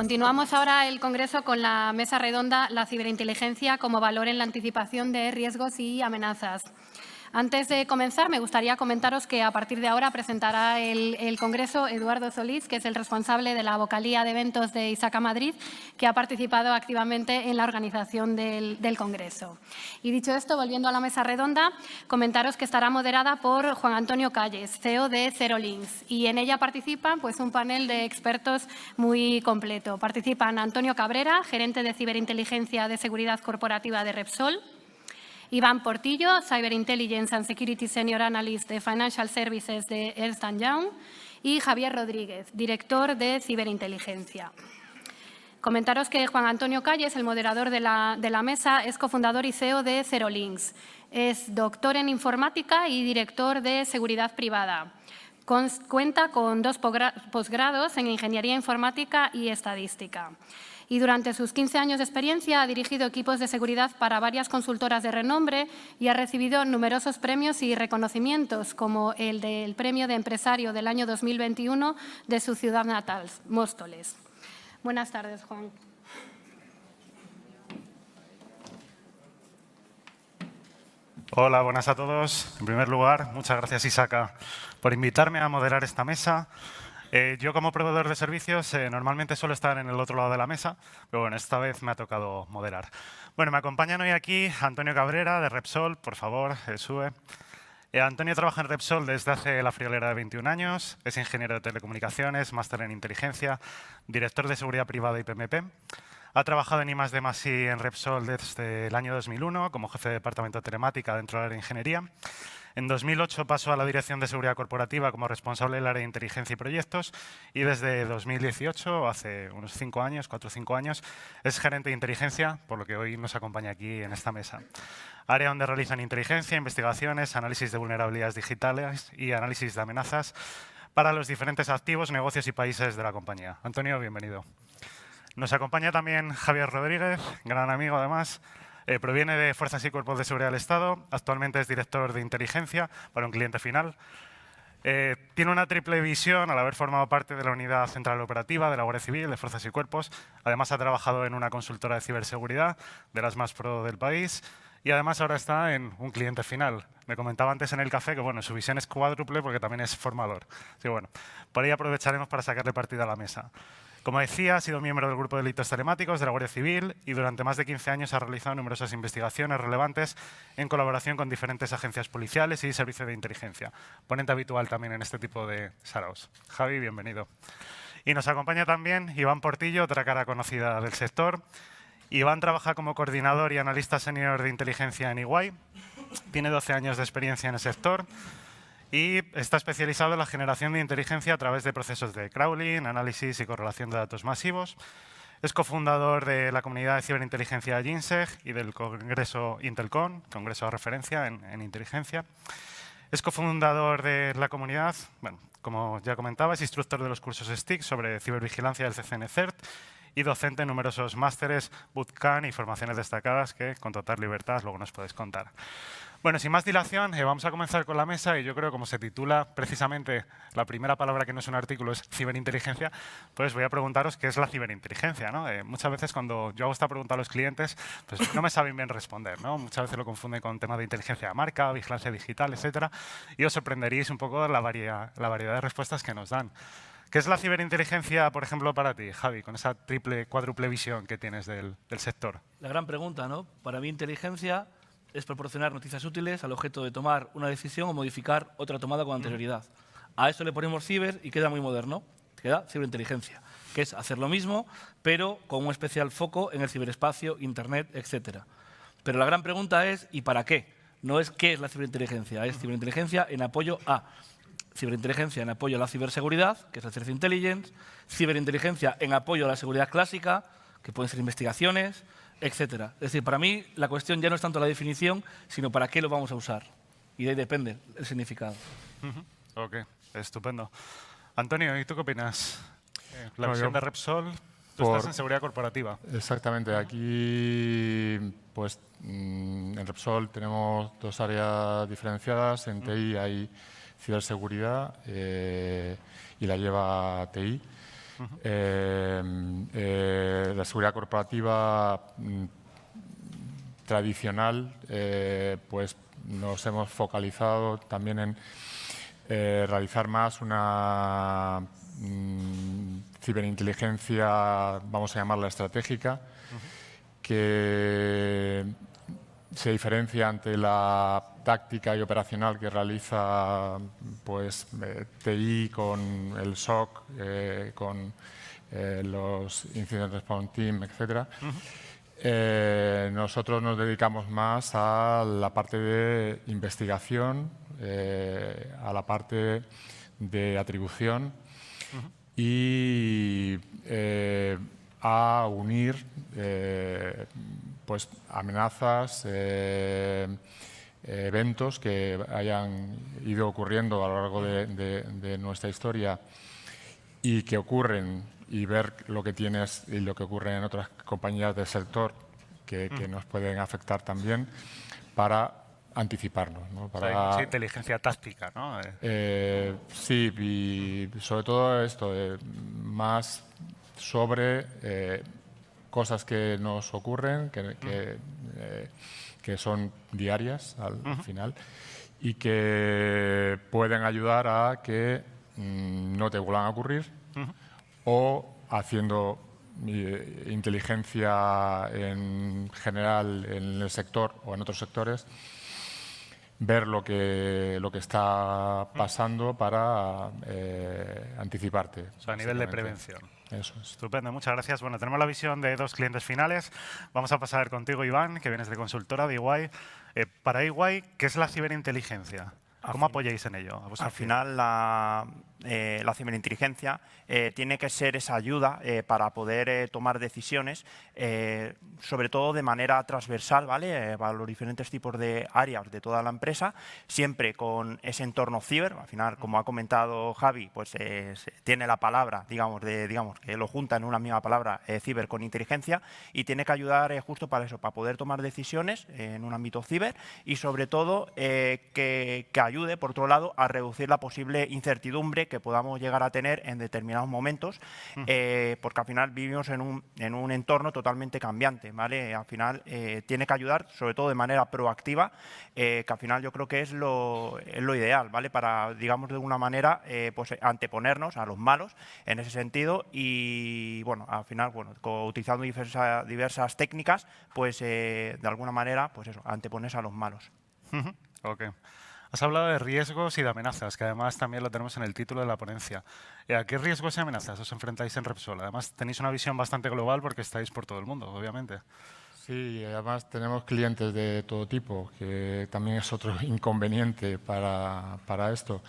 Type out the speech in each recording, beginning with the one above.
Continuamos ahora el Congreso con la mesa redonda La ciberinteligencia como valor en la anticipación de riesgos y amenazas. Antes de comenzar, me gustaría comentaros que a partir de ahora presentará el Congreso Eduardo Solís, que es el responsable de la vocalía de eventos de ISACA Madrid, que ha participado activamente en la organización del Congreso. Y dicho esto, volviendo a la mesa redonda, comentaros que estará moderada por Juan Antonio Calles, CEO de Cerolinks, y en ella participan un panel de expertos muy completo. Participan Antonio Cabrera, gerente de ciberinteligencia de seguridad corporativa de Repsol; Iván Portillo, Cyber Intelligence and Security Senior Analyst de Financial Services de Ernst & Young; y Javier Rodríguez, director de ciberinteligencia. Comentaros que Juan Antonio Calles, el moderador de la mesa, es cofundador y CEO de Cerolinks. Es doctor en informática y director de seguridad privada. Cuenta con 2 posgrados en Ingeniería Informática y Estadística. Y durante sus 15 años de experiencia ha dirigido equipos de seguridad para varias consultoras de renombre y ha recibido numerosos premios y reconocimientos, como el del Premio de Empresario del año 2021 de su ciudad natal, Móstoles. Buenas tardes, Juan. Hola, buenas a todos. En primer lugar, muchas gracias, ISACA, por invitarme a moderar esta mesa. Yo, como proveedor de servicios, normalmente suelo estar en el otro lado de la mesa, pero bueno, esta vez me ha tocado moderar. Bueno, me acompañan hoy aquí Antonio Cabrera, de Repsol. Por favor, sube. Antonio trabaja en Repsol desde hace la friolera de 21 años. Es ingeniero de telecomunicaciones, máster en inteligencia, director de seguridad privada y PMP. Ha trabajado en I+D+I en Repsol desde el año 2001 como jefe de departamento de telemática dentro del área de ingeniería. En 2008 pasó a la Dirección de Seguridad Corporativa como responsable del área de inteligencia y proyectos, y desde 2018, hace unos 5 años, 4 o 5 años, es gerente de inteligencia, por lo que hoy nos acompaña aquí en esta mesa. Área donde realizan inteligencia, investigaciones, análisis de vulnerabilidades digitales y análisis de amenazas para los diferentes activos, negocios y países de la compañía. Antonio, bienvenido. Nos acompaña también Javier Rodríguez, gran amigo además. Proviene de Fuerzas y Cuerpos de Seguridad del Estado. Actualmente es director de inteligencia para un cliente final. Tiene una triple visión al haber formado parte de la Unidad Central Operativa de la Guardia Civil de Fuerzas y Cuerpos. Además, ha trabajado en una consultora de ciberseguridad, de las más pro del país. Y además ahora está en un cliente final. Me comentaba antes en el café que bueno, su visión es cuádruple porque también es formador. Así que bueno, por ahí aprovecharemos para sacarle partido a la mesa. Como decía, ha sido miembro del Grupo de Delitos Telemáticos de la Guardia Civil y durante más de 15 años ha realizado numerosas investigaciones relevantes en colaboración con diferentes agencias policiales y servicios de inteligencia. Ponente habitual también en este tipo de saraos. Javi, bienvenido. Y nos acompaña también Iván Portillo, otra cara conocida del sector. Iván trabaja como coordinador y analista senior de inteligencia en EY. Tiene 12 años de experiencia en el sector y está especializado en la generación de inteligencia a través de procesos de crawling, análisis y correlación de datos masivos. Es cofundador de la comunidad de ciberinteligencia GINSEG y del congreso Intelcon, congreso de referencia en inteligencia. Es cofundador de la comunidad, bueno, como ya comentaba, es instructor de los cursos STIC sobre cibervigilancia del CCNCERT y docente en numerosos másteres, bootcamp y formaciones destacadas que, con total libertad, luego nos podéis contar. Bueno, sin más dilación, vamos a comenzar con la mesa y yo creo que como se titula precisamente la primera palabra que no es un artículo es ciberinteligencia, pues voy a preguntaros qué es la ciberinteligencia, ¿no? Muchas veces cuando yo hago esta pregunta a los clientes, pues no me saben bien responder, ¿no? Muchas veces lo confunden con temas de inteligencia de marca, vigilancia digital, etcétera, y os sorprenderíais un poco la variedad de respuestas que nos dan. ¿Qué es la ciberinteligencia, por ejemplo, para ti, Javi, con esa cuádruple visión que tienes del sector? La gran pregunta, ¿no? Para mí, inteligencia es proporcionar noticias útiles al objeto de tomar una decisión o modificar otra tomada con anterioridad. A eso le ponemos ciber y queda muy moderno, queda ciberinteligencia, que es hacer lo mismo, pero con un especial foco en el ciberespacio, Internet, etcétera. Pero la gran pregunta es, ¿y para qué? No es qué es la ciberinteligencia, es ciberinteligencia en apoyo a ciberinteligencia en apoyo a la ciberseguridad, que es la threat intelligence, ciberinteligencia en apoyo a la seguridad clásica, que pueden ser investigaciones, etcétera. Es decir, para mí la cuestión ya no es tanto la definición, sino para qué lo vamos a usar. Y de ahí depende el significado. Ok, estupendo. Antonio, ¿y tú qué opinas? La visión de Repsol, tú estás en seguridad corporativa. Exactamente. Aquí, pues, en Repsol tenemos 2 áreas diferenciadas. En TI hay ciberseguridad y la lleva TI. La seguridad corporativa tradicional, pues nos hemos focalizado también en realizar más una ciberinteligencia, vamos a llamarla estratégica, que se diferencia ante la táctica y operacional que realiza pues, TI con el SOC, con los Incident Response Team, etc. Nosotros nos dedicamos más a la parte de investigación, a la parte de atribución y a unir pues, amenazas, eventos que hayan ido ocurriendo a lo largo de nuestra historia y que ocurren, y ver lo que tienes y lo que ocurre en otras compañías del sector que nos pueden afectar también para anticiparnos, ¿no? Para inteligencia táctica, ¿no? Sí, y sobre todo esto, más sobre cosas que nos ocurren, que son diarias al final y que pueden ayudar a que no te vuelvan a ocurrir o haciendo inteligencia en general en el sector o en otros sectores, ver lo que está pasando para anticiparte. O sea, a nivel de prevención. Eso es. Estupendo, muchas gracias. Bueno, tenemos la visión de dos clientes finales. Vamos a pasar contigo, Iván, que vienes de consultora de EY. Para EY, ¿qué es la ciberinteligencia? ¿Cómo apoyáis en ello? Al final, la ciberinteligencia tiene que ser esa ayuda para poder tomar decisiones, sobre todo de manera transversal, ¿vale? Para los diferentes tipos de áreas de toda la empresa, siempre con ese entorno ciber. Al final, como ha comentado Javi, pues tiene la palabra, digamos que lo junta en una misma palabra, ciber con inteligencia, y tiene que ayudar justo para eso, para poder tomar decisiones en un ámbito ciber y sobre todo que ayude, por otro lado, a reducir la posible incertidumbre que podamos llegar a tener en determinados momentos, porque al final vivimos en un entorno totalmente cambiante, ¿vale? Al final tiene que ayudar, sobre todo de manera proactiva, que al final yo creo que es lo ideal, ¿vale? Para, digamos, de alguna manera, pues anteponernos a los malos en ese sentido y, bueno, al final, bueno, utilizando diversas técnicas, pues de alguna manera, pues eso, anteponerse a los malos. Ok. Has hablado de riesgos y de amenazas, que además también lo tenemos en el título de la ponencia. ¿A qué riesgos y amenazas os enfrentáis en Repsol? Además, tenéis una visión bastante global porque estáis por todo el mundo, obviamente. Sí, además tenemos clientes de todo tipo, que también es otro inconveniente para esto.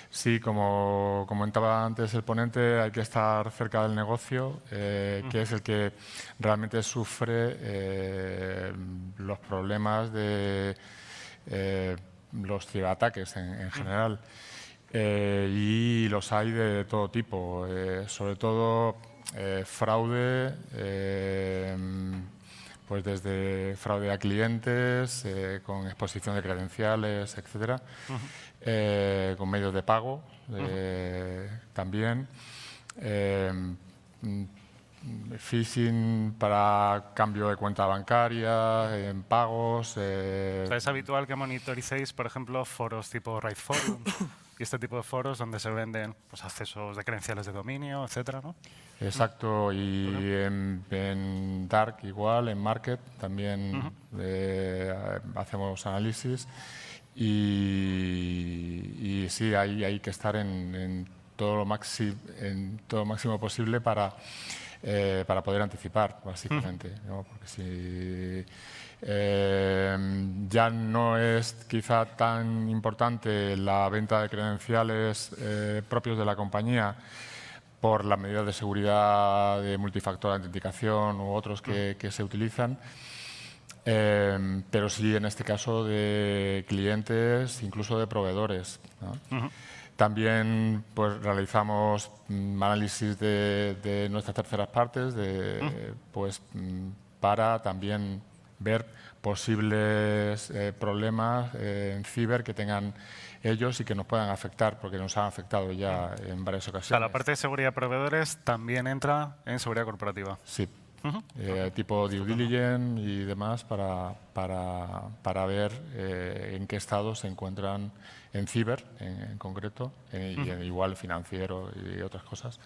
Sí, como comentaba antes el ponente, hay que estar cerca del negocio, que es el que realmente sufre los problemas de los ciberataques en general. Y los hay de todo tipo, sobre todo fraude, pues desde fraude a clientes, con exposición de credenciales, etcétera, con medios de pago también, phishing para cambio de cuenta bancaria, en pagos. ¿Es habitual que monitoricéis, por ejemplo, foros tipo Raid Forum y este tipo de foros donde se venden pues, accesos de credenciales de dominio, etcétera, ¿no? Exacto, y en Dark igual, en Market también hacemos análisis y sí, hay que estar en todo lo máximo posible para poder anticipar, básicamente, ¿no? Porque si ya no es quizá tan importante la venta de credenciales propios de la compañía por las medidas de seguridad de multifactor de autenticación u otros que se utilizan, pero sí en este caso de clientes, incluso de proveedores, ¿no? También pues, realizamos análisis de nuestras terceras partes pues, para también ver posibles problemas en ciber que tengan ellos y que nos puedan afectar, porque nos han afectado ya en varias O sea, ocasiones. la parte de seguridad de proveedores también entra en seguridad corporativa. Sí. Tipo due diligence y demás para ver en qué estado se encuentran en ciber en concreto, y igual financiero y otras cosas.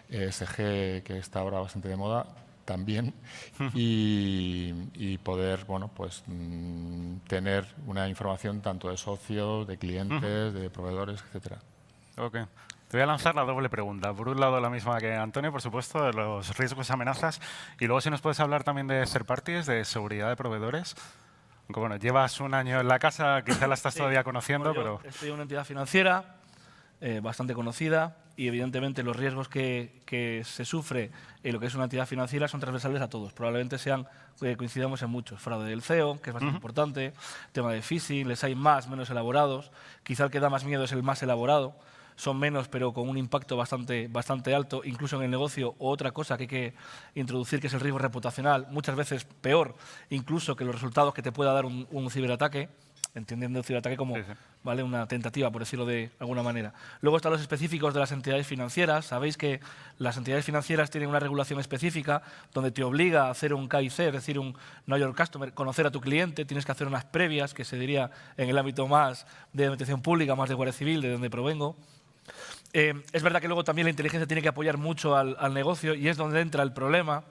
ESG, que está ahora bastante de moda, también, y poder pues, tener una información tanto de socios, de clientes, de proveedores, etcétera. Ok. Te voy a lanzar la doble pregunta. Por un lado, la misma que Antonio, por supuesto, de los riesgos y amenazas. Y luego, si nos puedes hablar también de third parties, de seguridad de proveedores. Aunque, bueno, llevas un año en la casa, quizá la estás todavía conociendo, pero... Estoy en una entidad financiera bastante conocida y, evidentemente, los riesgos que se sufre en lo que es una entidad financiera son transversales a todos. Probablemente coincidamos en muchos. Fraude del CEO, que es bastante importante. Tema de phishing, les hay más, menos elaborados. Quizá el que da más miedo es el más elaborado. Son menos, pero con un impacto bastante alto, incluso en el negocio. O otra cosa que hay que introducir, que es el riesgo reputacional, muchas veces peor incluso que los resultados que te pueda dar un ciberataque, entendiendo el ciberataque como ¿vale? Una tentativa, por decirlo de alguna manera. Luego están los específicos de las entidades financieras. Sabéis que las entidades financieras tienen una regulación específica donde te obliga a hacer un KYC, es decir, un Know Your Customer, conocer a tu cliente, tienes que hacer unas previas, que se diría en el ámbito más de administración pública, más de Guardia Civil, de donde provengo. Es verdad que luego también la inteligencia tiene que apoyar mucho al negocio y es donde entra el problema.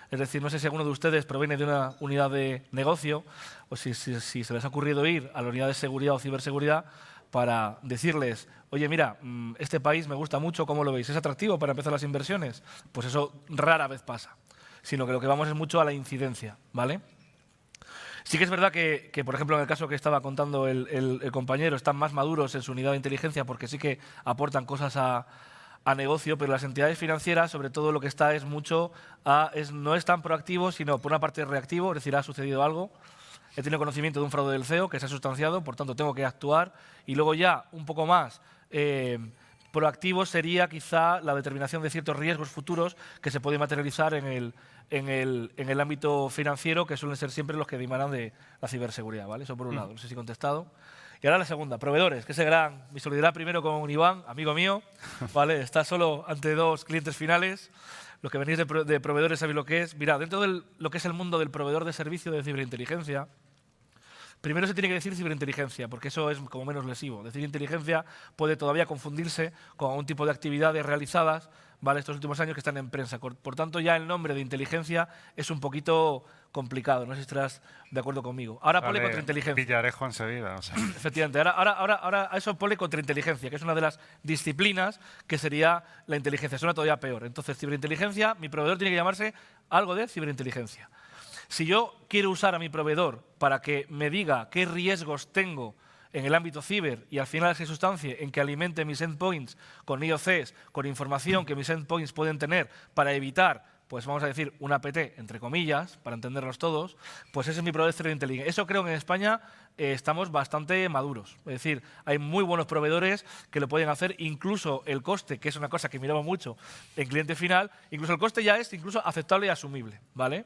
Es decir, no sé si alguno de ustedes proviene de una unidad de negocio o si se les ha ocurrido ir a la unidad de seguridad o ciberseguridad para decirles, oye, mira, este país me gusta mucho, ¿cómo lo veis? ¿Es atractivo para empezar las inversiones? Pues eso rara vez pasa, sino que lo que vamos es mucho a la incidencia, ¿vale? Sí que es verdad que, por ejemplo, en el caso que estaba contando el compañero, están más maduros en su unidad de inteligencia porque sí que aportan cosas a negocio, pero las entidades financieras, sobre todo, lo que está es mucho no es tan proactivo, sino por una parte reactivo, es decir, ha sucedido algo, he tenido conocimiento de un fraude del CEO que se ha sustanciado, por tanto tengo que actuar, y luego ya un poco más proactivo sería quizá la determinación de ciertos riesgos futuros que se pueden materializar en el ámbito financiero, que suelen ser siempre los que dimanan de la ciberseguridad, ¿vale? Eso por un lado, no sé si he contestado. Y ahora la segunda, proveedores, que ese mi solidaridad primero con Iván, amigo mío, ¿vale? Está solo ante dos clientes finales. Los que venís de proveedores sabéis lo que es. Mirad, dentro de lo que es el mundo del proveedor de servicio de ciberinteligencia, primero se tiene que decir ciberinteligencia, porque eso es como menos lesivo. Decir inteligencia puede todavía confundirse con algún tipo de actividades realizadas, ¿vale? Estos últimos años que están en prensa. Por tanto, ya el nombre de inteligencia es un poquito complicado. No sé si estarás de acuerdo conmigo. Ahora ponle contrainteligencia. Villarejo enseguida. O sea. Efectivamente. Ahora a eso ponle contrainteligencia, que es una de las disciplinas que sería la inteligencia. Suena todavía peor. Entonces, ciberinteligencia, mi proveedor tiene que llamarse algo de ciberinteligencia. Si yo quiero usar a mi proveedor para que me diga qué riesgos tengo en el ámbito ciber y al final se sustancie en que alimente mis endpoints con IOCs, con información que mis endpoints pueden tener para evitar, pues vamos a decir, un APT, entre comillas, para entendernos todos, pues ese es mi proveedor de ciberinteligencia. Eso creo que en España estamos bastante maduros. Es decir, hay muy buenos proveedores que lo pueden hacer, incluso el coste, que es una cosa que miramos mucho en cliente final, incluso el coste ya es incluso aceptable y asumible, ¿vale?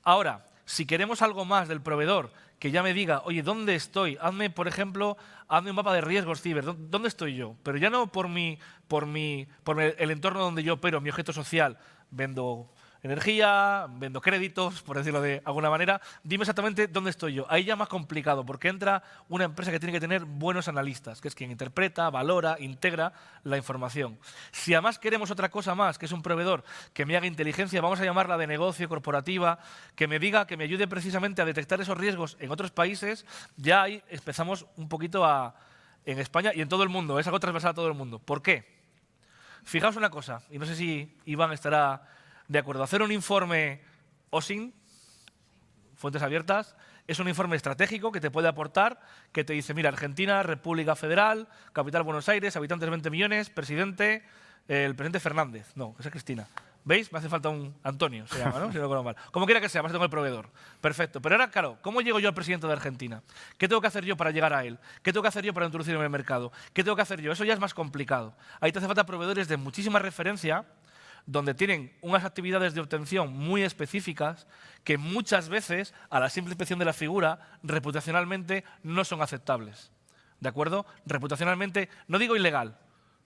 Ahora, si queremos algo más del proveedor, que ya me diga, oye, ¿dónde estoy? Hazme, por ejemplo, un mapa de riesgos ciber. ¿Dónde estoy yo? Pero ya no por el entorno donde yo opero, mi objeto social. Vendo energía, vendo créditos, por decirlo de alguna manera. Dime exactamente dónde estoy yo. Ahí ya más complicado, porque entra una empresa que tiene que tener buenos analistas, que es quien interpreta, valora, integra la información. Si además queremos otra cosa más, que es un proveedor que me haga inteligencia, vamos a llamarla de negocio, corporativa, que me diga, que me ayude precisamente a detectar esos riesgos en otros países, ya ahí empezamos un poquito en España y en todo el mundo. Es algo transversal a todo el mundo. ¿Por qué? Fijaos una cosa, y no sé si Iván estará de acuerdo. Hacer un informe OSINT, fuentes abiertas, es un informe estratégico que te puede aportar, que te dice, mira, Argentina, República Federal, capital Buenos Aires, habitantes 20 millones, presidente, el presidente Fernández. No, esa es Cristina. ¿Veis? Me hace falta un Antonio, se llama, ¿no? Si no recuerdo mal. Como quiera que sea, más tengo el proveedor. Perfecto. Pero ahora, claro, ¿cómo llego yo al presidente de Argentina? ¿Qué tengo que hacer yo para llegar a él? ¿Qué tengo que hacer yo para introducirme en el mercado? ¿Qué tengo que hacer yo? Eso ya es más complicado. Ahí te hace falta proveedores de muchísima referencia, donde tienen unas actividades de obtención muy específicas que muchas veces, a la simple inspección de la figura, reputacionalmente no son aceptables. ¿De acuerdo? Reputacionalmente, no digo ilegal,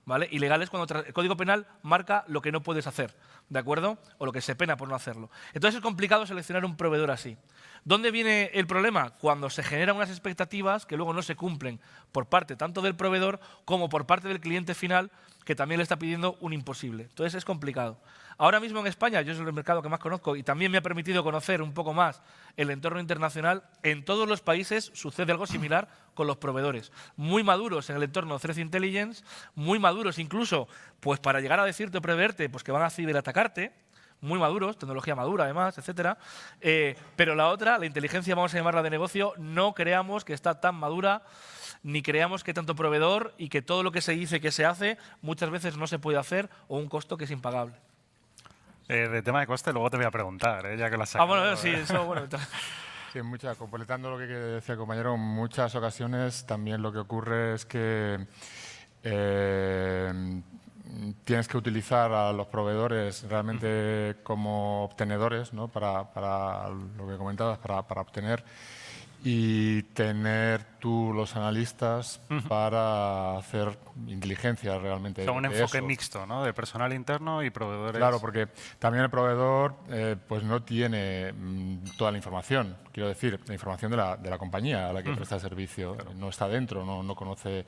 ¿vale? Ilegal es cuando el Código Penal marca lo que no puedes hacer, ¿de acuerdo? O lo que se pena por no hacerlo. Entonces es complicado seleccionar un proveedor así. ¿Dónde viene el problema? Cuando se generan unas expectativas que luego no se cumplen por parte tanto del proveedor como por parte del cliente final, que también le está pidiendo un imposible. Entonces es complicado. Ahora mismo en España, yo es el mercado que más conozco y también me ha permitido conocer un poco más el entorno internacional, en todos los países sucede algo similar con los proveedores. Muy maduros en el entorno Threat Intelligence, muy maduros incluso pues para llegar a decirte o preveerte pues, que van a ciberatacarte, muy maduros, tecnología madura además, etcétera. Pero la otra, la inteligencia, vamos a llamarla de negocio, no creamos que está tan madura, ni creamos que tanto proveedor y que todo lo que se dice que se hace muchas veces no se puede hacer o un costo que es impagable. De tema de coste luego te voy a preguntar, ya que lo has sacado. Bueno, sí, eso, bueno. Sí, completando lo que decía el compañero, en muchas ocasiones también lo que ocurre es que tienes que utilizar a los proveedores realmente como obtenedores, ¿no? para lo que comentabas, para obtener, y tener tú los analistas para hacer inteligencia realmente. O sea, un enfoque mixto, ¿no? De personal interno y proveedores. Claro, porque también el proveedor pues no tiene toda la información. Quiero decir, la información de la compañía a la que presta el servicio. Claro. No está dentro, no conoce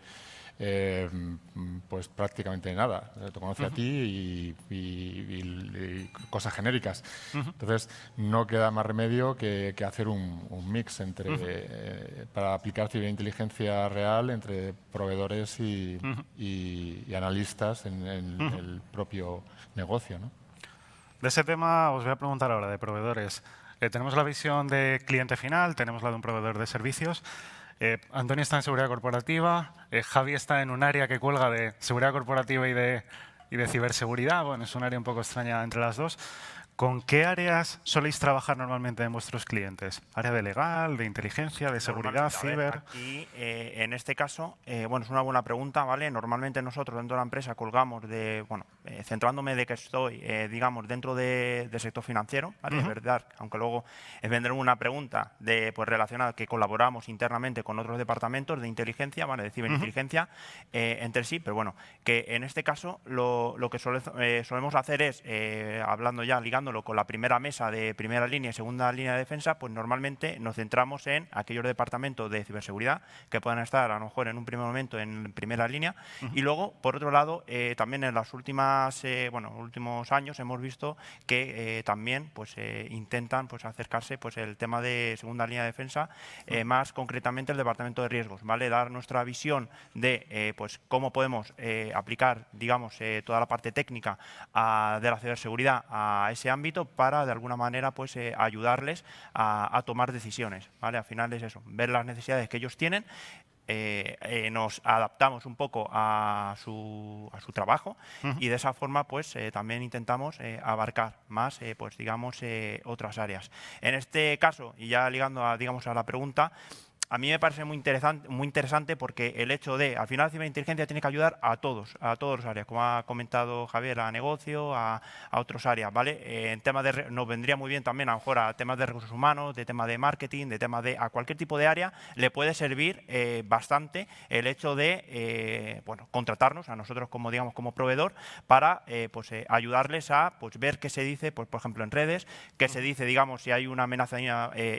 pues prácticamente nada. Te conoce a ti y cosas genéricas. Entonces, no queda más remedio que hacer un mix entre para aplicar ciberinteligencia real entre proveedores y analistas en el propio negocio, ¿no? De ese tema os voy a preguntar ahora, de proveedores. Tenemos la visión de cliente final, tenemos la de un proveedor de servicios. Antonio está en seguridad corporativa, Javi está en un área que cuelga de seguridad corporativa y de ciberseguridad. Bueno, es un área un poco extraña entre las dos. ¿Con qué áreas soléis trabajar normalmente en vuestros clientes? ¿Área de legal, de inteligencia, de seguridad, ciber? Aquí, en este caso, bueno, es una buena pregunta, ¿vale? Normalmente nosotros dentro de la empresa colgamos centrándome de que estoy, digamos, dentro del sector financiero, ¿vale? Es verdad, aunque luego vendrá una pregunta pues, relacionada que colaboramos internamente con otros departamentos de inteligencia, ¿vale? De ciberinteligencia entre sí, pero bueno, que en este caso lo que solemos hacer es, hablando ya, ligando con la primera mesa de primera línea y segunda línea de defensa, pues normalmente nos centramos en aquellos departamentos de ciberseguridad que puedan estar a lo mejor en un primer momento en primera línea y luego, por otro lado, también en las últimos años hemos visto que también pues, intentan pues, acercarse pues, el tema de segunda línea de defensa, más concretamente el departamento de riesgos, ¿vale? Dar nuestra visión de pues, cómo podemos aplicar, digamos, toda la parte técnica de la ciberseguridad a ese ámbito para, de alguna manera, pues ayudarles a tomar decisiones, ¿vale? Al final es eso, ver las necesidades que ellos tienen, nos adaptamos un poco a su trabajo y de esa forma pues también intentamos abarcar más, pues digamos, otras áreas. En este caso, y ya ligando digamos, a la pregunta, a mí me parece muy interesante porque el hecho de, al final, la ciberinteligencia tiene que ayudar a todas las áreas, como ha comentado Javier, a negocio, a otras áreas, ¿vale? En temas nos vendría muy bien también, a lo mejor, a temas de recursos humanos, de temas de marketing, de temas a cualquier tipo de área, le puede servir bastante el hecho de, bueno, contratarnos a nosotros como, digamos, como proveedor para, pues, ayudarles a, pues, ver qué se dice, pues, por ejemplo, en redes, qué se dice, digamos, si hay una amenaza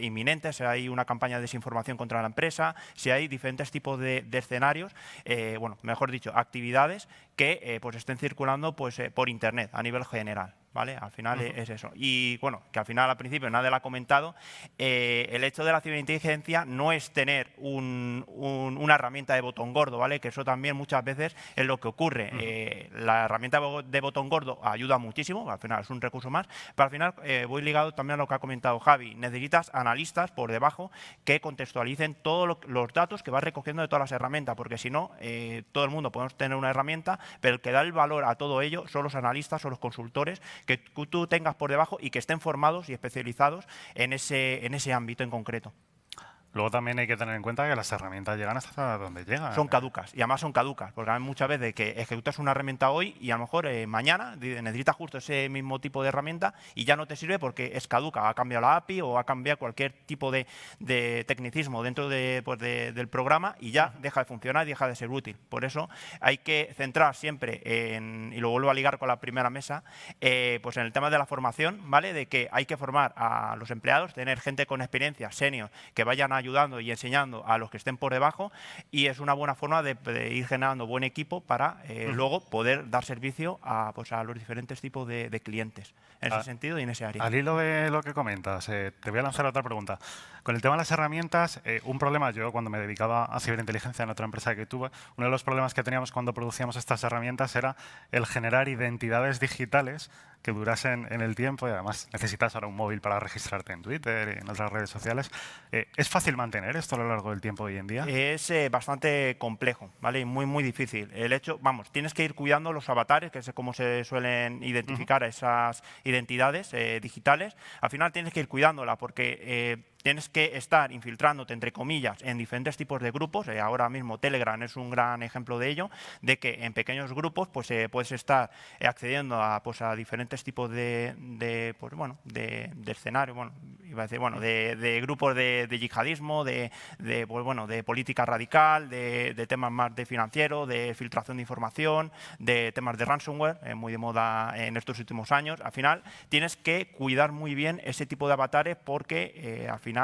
inminente, si hay una campaña de desinformación contra la empresa, si hay diferentes tipos de escenarios, bueno, mejor dicho, actividades que pues estén circulando pues, por Internet a nivel general. ¿Vale? Al final es eso. Y bueno, que al final al principio nadie lo ha comentado, el hecho de la ciberinteligencia no es tener una herramienta de botón gordo, ¿vale? Que eso también muchas veces es lo que ocurre. La herramienta de botón gordo ayuda muchísimo, al final es un recurso más, pero al final voy ligado también a lo que ha comentado Javi. Necesitas analistas por debajo que contextualicen todos los datos que vas recogiendo de todas las herramientas, porque si no, todo el mundo podemos tener una herramienta, pero el que da el valor a todo ello son los analistas, son los consultores que tú tengas por debajo y que estén formados y especializados en ese ámbito en concreto. luego también hay que tener en cuenta que las herramientas llegan hasta donde llegan. Son caducas, y además son caducas, porque hay muchas veces que ejecutas una herramienta hoy y a lo mejor mañana necesitas justo ese mismo tipo de herramienta y ya no te sirve porque es caduca, ha cambiado la API o ha cambiado cualquier tipo de tecnicismo dentro del programa y ya deja de funcionar y deja de ser útil. Por eso hay que centrar siempre y lo vuelvo a ligar con la primera mesa, pues en el tema de la formación, ¿vale? De que hay que formar a los empleados, tener gente con experiencia, senior, que vayan ayudando y enseñando a los que estén por debajo, y es una buena forma de ir generando buen equipo para luego poder dar servicio a los diferentes tipos de clientes en ese sentido y en ese área. Al hilo de lo que comentas, te voy a lanzar otra pregunta. Con el tema de las herramientas, un problema, yo cuando me dedicaba a ciberinteligencia en otra empresa que tuve, uno de los problemas que teníamos cuando producíamos estas herramientas era el generar identidades digitales que durasen en el tiempo, y además necesitas ahora un móvil para registrarte en Twitter y en otras redes sociales. ¿Es fácil mantener esto a lo largo del tiempo hoy en día? Es bastante complejo, ¿vale? Y muy difícil. El hecho, tienes que ir cuidando los avatares, que es como se suelen identificar a esas identidades digitales. Al final tienes que ir cuidándola porque tienes que estar infiltrándote, entre comillas, en diferentes tipos de grupos. Ahora mismo Telegram es un gran ejemplo de ello, de que en pequeños grupos pues, puedes estar accediendo a diferentes tipos de escenarios, de grupos de yihadismo, de política radical, de temas más de financiero, de filtración de información, de temas de ransomware, muy de moda en estos últimos años. Al final tienes que cuidar muy bien ese tipo de avatares porque al final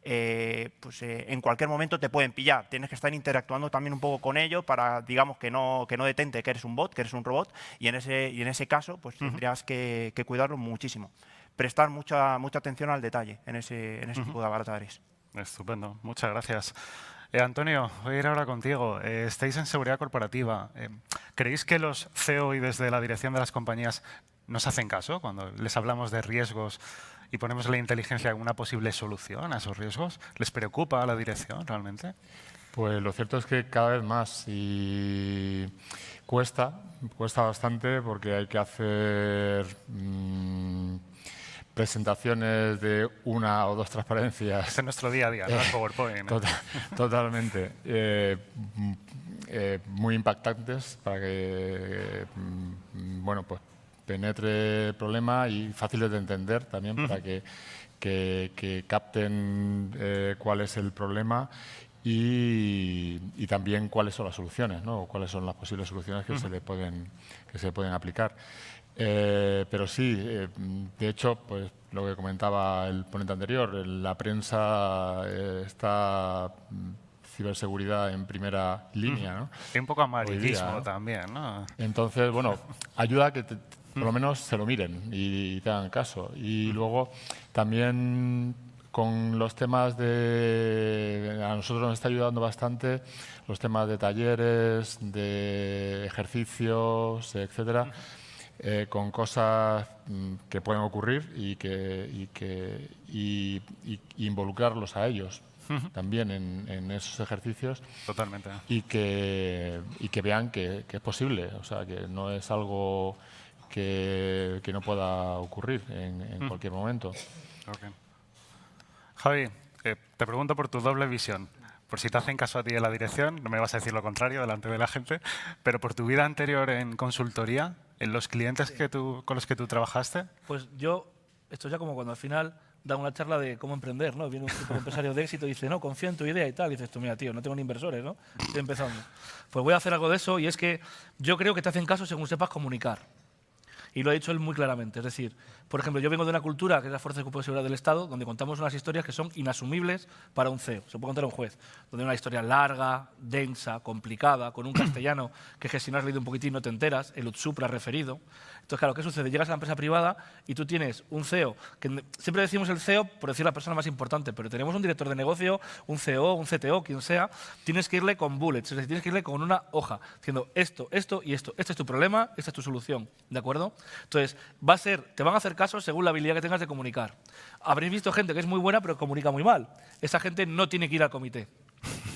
en cualquier momento te pueden pillar. Tienes que estar interactuando también un poco con ellos para, digamos, que no detente que eres un bot, que eres un robot, y en ese caso pues tendrías que cuidarlo muchísimo. Prestar mucha atención al detalle en ese tipo de avatares. Estupendo, muchas gracias. Antonio, voy a ir ahora contigo. Estáis en seguridad corporativa. ¿Creéis que los CEO y desde la dirección de las compañías nos hacen caso cuando les hablamos de riesgos y ponemos la inteligencia como una posible solución a esos riesgos? ¿Les preocupa a la dirección realmente? Pues lo cierto es que cada vez más, y cuesta bastante porque hay que hacer presentaciones de una o dos transparencias. Este es nuestro día a día, ¿no? El PowerPoint, ¿no? Totalmente. Muy impactantes para que pues penetre el problema y fáciles de entender también para que capten cuál es el problema y también cuáles son las soluciones, ¿no? O cuáles son las posibles soluciones que se le pueden aplicar. Pero sí, de hecho, pues lo que comentaba el ponente anterior, la prensa está ciberseguridad en primera línea, ¿no? Hay un poco amarillismo ¿no? también, ¿no? Entonces, ayuda a que por lo menos se lo miren y te hagan caso. Y luego también con los temas a nosotros nos está ayudando bastante los temas de talleres, de ejercicios, etcétera, con cosas que pueden ocurrir y involucrarlos a ellos también en esos ejercicios. Totalmente. Y que vean que es posible, o sea, que no es algo que no pueda ocurrir en cualquier momento. Okay. Javi, te pregunto por tu doble visión. Por si te hacen caso a ti en la dirección, no me vas a decir lo contrario delante de la gente, pero por tu vida anterior en consultoría, en los clientes con los que tú trabajaste. Pues esto es ya como cuando al final da una charla de cómo emprender, ¿no? Viene un tipo de empresario de éxito y dice, no, confía en tu idea y tal. Y dices tú, mira, tío, no tengo ni inversores, ¿no? Estoy empezando. Pues voy a hacer algo de eso y es que yo creo que te hacen caso según sepas comunicar. Y lo ha dicho él muy claramente. Es decir, por ejemplo, yo vengo de una cultura que es la Fuerza de Cuerpo de Seguridad del Estado, donde contamos unas historias que son inasumibles para un CEO. Se puede contar a un juez. Donde hay una historia larga, densa, complicada, con un castellano que si no has leído un poquitín no te enteras, el UTSUPRA referido. Entonces, claro, ¿qué sucede? Llegas a la empresa privada y tú tienes un CEO, que siempre decimos el CEO por decir la persona más importante, pero tenemos un director de negocio, un CEO, un CTO, quien sea, tienes que irle con bullets, es decir, tienes que irle con una hoja, diciendo esto y esto. Este es tu problema, esta es tu solución, ¿de acuerdo? Entonces, te van a hacer caso según la habilidad que tengas de comunicar. Habréis visto gente que es muy buena pero comunica muy mal. Esa gente no tiene que ir al comité.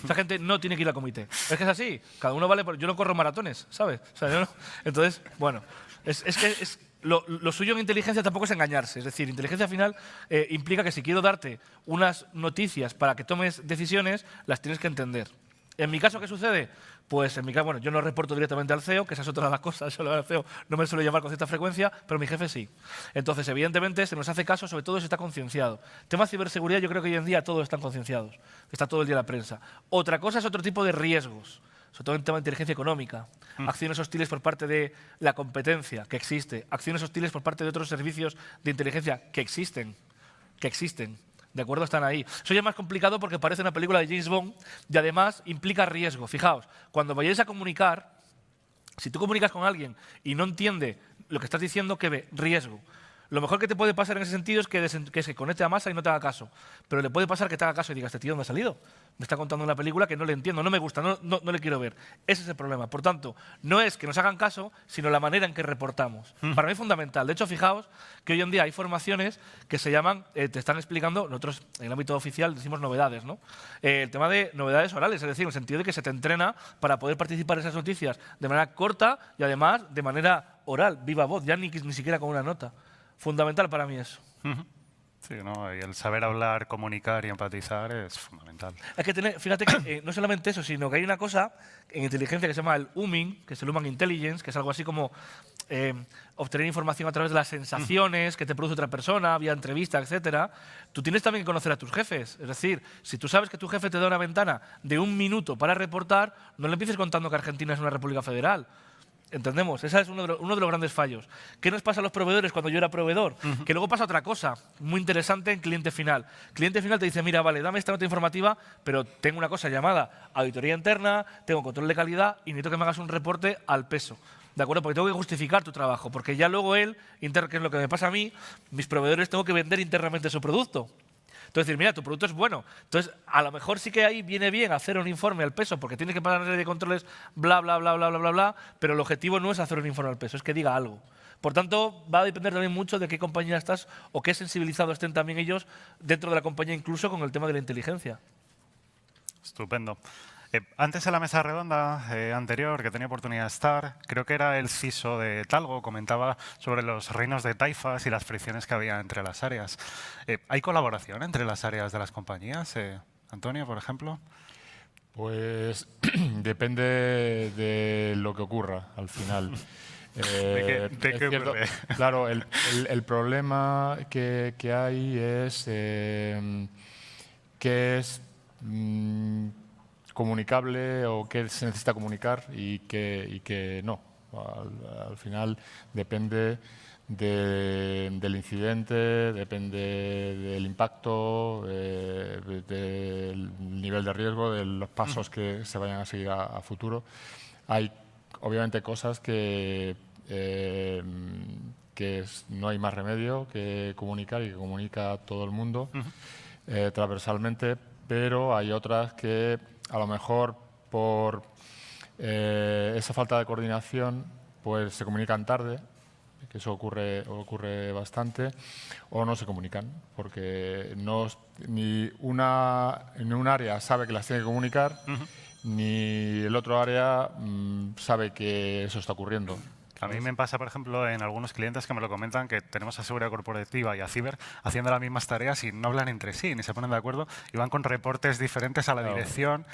Esa gente no tiene que ir al comité. Es que es así. Cada uno vale yo no corro maratones, ¿sabes? O sea, yo no. Entonces, bueno, es lo suyo en inteligencia tampoco es engañarse. Es decir, inteligencia al final implica que si quiero darte unas noticias para que tomes decisiones, las tienes que entender. En mi caso, ¿qué sucede? Pues en mi caso, bueno, yo no reporto directamente al CEO, que esa es otra de las cosas, eso al CEO no me suele llamar con cierta frecuencia, pero mi jefe sí. Entonces, evidentemente, se nos hace caso, sobre todo si está concienciado. Tema ciberseguridad, yo creo que hoy en día todos están concienciados, está todo el día en la prensa. Otra cosa es otro tipo de riesgos, sobre todo en tema de inteligencia económica, acciones hostiles por parte de la competencia, que existe, acciones hostiles por parte de otros servicios de inteligencia, que existen. ¿De acuerdo? Están ahí. Eso ya es más complicado porque parece una película de James Bond y además implica riesgo. Fijaos, cuando vayáis a comunicar, si tú comunicas con alguien y no entiende lo que estás diciendo, ¿qué ve? Riesgo. Lo mejor que te puede pasar en ese sentido es que se conecte a masa y no te haga caso. Pero le puede pasar que te haga caso y diga, este tío ¿dónde ha salido? Me está contando una película que no le entiendo, no me gusta, no le quiero ver. Ese es el problema. Por tanto, no es que nos hagan caso, sino la manera en que reportamos. Para mí es fundamental. De hecho, fijaos que hoy en día hay formaciones que se llaman, te están explicando, nosotros en el ámbito oficial decimos novedades, ¿no? El tema de novedades orales, es decir, en el sentido de que se te entrena para poder participar en esas noticias de manera corta y además de manera oral, viva voz, ya ni siquiera con una nota. Fundamental para mí eso. Sí, ¿no? Y el saber hablar, comunicar y empatizar es fundamental. Hay que tener, fíjate que no solamente eso, sino que hay una cosa en inteligencia que se llama el Humming, que es el Human Intelligence, que es algo así como obtener información a través de las sensaciones que te produce otra persona, vía entrevista, etcétera. Tú tienes también que conocer a tus jefes. Es decir, si tú sabes que tu jefe te da una ventana de 1 minuto para reportar, no le empieces contando que Argentina es una república federal. ¿Entendemos? Ese es uno de los grandes fallos. ¿Qué nos pasa a los proveedores cuando yo era proveedor? Que luego pasa otra cosa muy interesante en cliente final. Cliente final te dice, mira, vale, dame esta nota informativa, pero tengo una cosa llamada auditoría interna, tengo control de calidad y necesito que me hagas un reporte al peso. ¿De acuerdo? Porque tengo que justificar tu trabajo. Porque ya luego él, que es lo que me pasa a mí, mis proveedores tengo que vender internamente su producto. Entonces, decir, mira, tu producto es bueno. Entonces, a lo mejor sí que ahí viene bien hacer un informe al peso, porque tienes que pasar una serie de controles, bla, bla, bla, bla, bla, bla, bla, pero el objetivo no es hacer un informe al peso, es que diga algo. Por tanto, va a depender también mucho de qué compañía estás o qué sensibilizados estén también ellos dentro de la compañía, incluso con el tema de la inteligencia. Estupendo. Antes en la mesa redonda anterior, que tenía oportunidad de estar, creo que era el CISO de Talgo, comentaba sobre los reinos de taifas y las fricciones que había entre las áreas. ¿Hay colaboración entre las áreas de las compañías? Antonio, por ejemplo. Pues depende de lo que ocurra al final. ¿De qué ocurre? Claro, el problema que hay es que es comunicable o qué se necesita comunicar y que no. Al final depende del incidente, depende del impacto, del nivel de riesgo, de los pasos que se vayan a seguir a futuro. Hay obviamente cosas que no hay más remedio que comunicar y que comunica todo el mundo transversalmente, pero hay otras que a lo mejor por esa falta de coordinación pues se comunican tarde, que eso ocurre bastante, o no se comunican, porque ni un área sabe que las tiene que comunicar, ni el otro área sabe que eso está ocurriendo. A mí me pasa, por ejemplo, en algunos clientes que me lo comentan que tenemos a seguridad corporativa y a ciber haciendo las mismas tareas y no hablan entre sí, ni se ponen de acuerdo y van con reportes diferentes a la dirección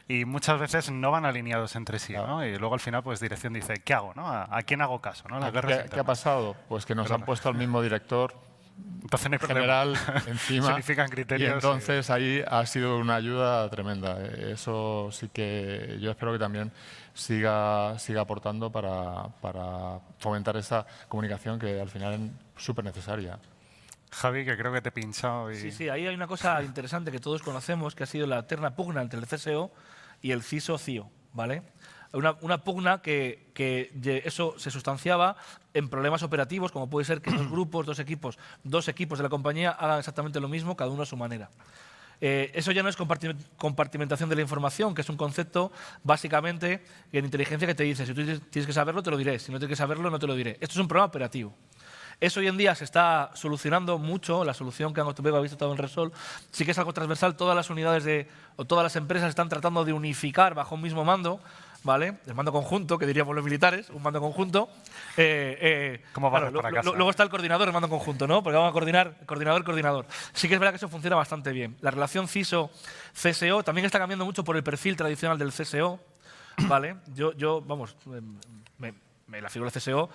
y muchas veces no van alineados entre sí, ¿no? Y luego al final pues dirección dice, ¿qué hago? ¿No? ¿A quién hago caso? ¿No? ¿Qué ha pasado? Pues que nos han puesto al mismo director entonces, no hay general encima unifican criterios, y entonces ahí ha sido una ayuda tremenda. Eso sí que yo espero que también siga aportando para fomentar esa comunicación que al final es súper necesaria. Javi, que creo que te he pinchado. Sí, ahí hay una cosa interesante que todos conocemos, que ha sido la eterna pugna entre el CSO y el CISO-CIO, ¿vale? Una pugna que eso se sustanciaba en problemas operativos, como puede ser que dos equipos de la compañía hagan exactamente lo mismo, cada uno a su manera. Eso ya no es compartimentación de la información, que es un concepto básicamente en inteligencia que te dice, si tú tienes que saberlo, te lo diré, si no tienes que saberlo, no te lo diré. Esto es un problema operativo. Eso hoy en día se está solucionando mucho, la solución que ha visto todo en Resol, sí que es algo transversal, todas las unidades o todas las empresas están tratando de unificar bajo un mismo mando ¿vale? El mando conjunto, que diríamos los militares, un mando conjunto. ¿Cómo vas para casa? Luego está el coordinador, el mando conjunto, ¿no? Porque vamos a coordinar coordinador. Sí que es verdad que eso funciona bastante bien. La relación CISO-CSO también está cambiando mucho por el perfil tradicional del CSO, ¿vale? Vamos, la figura del CSO,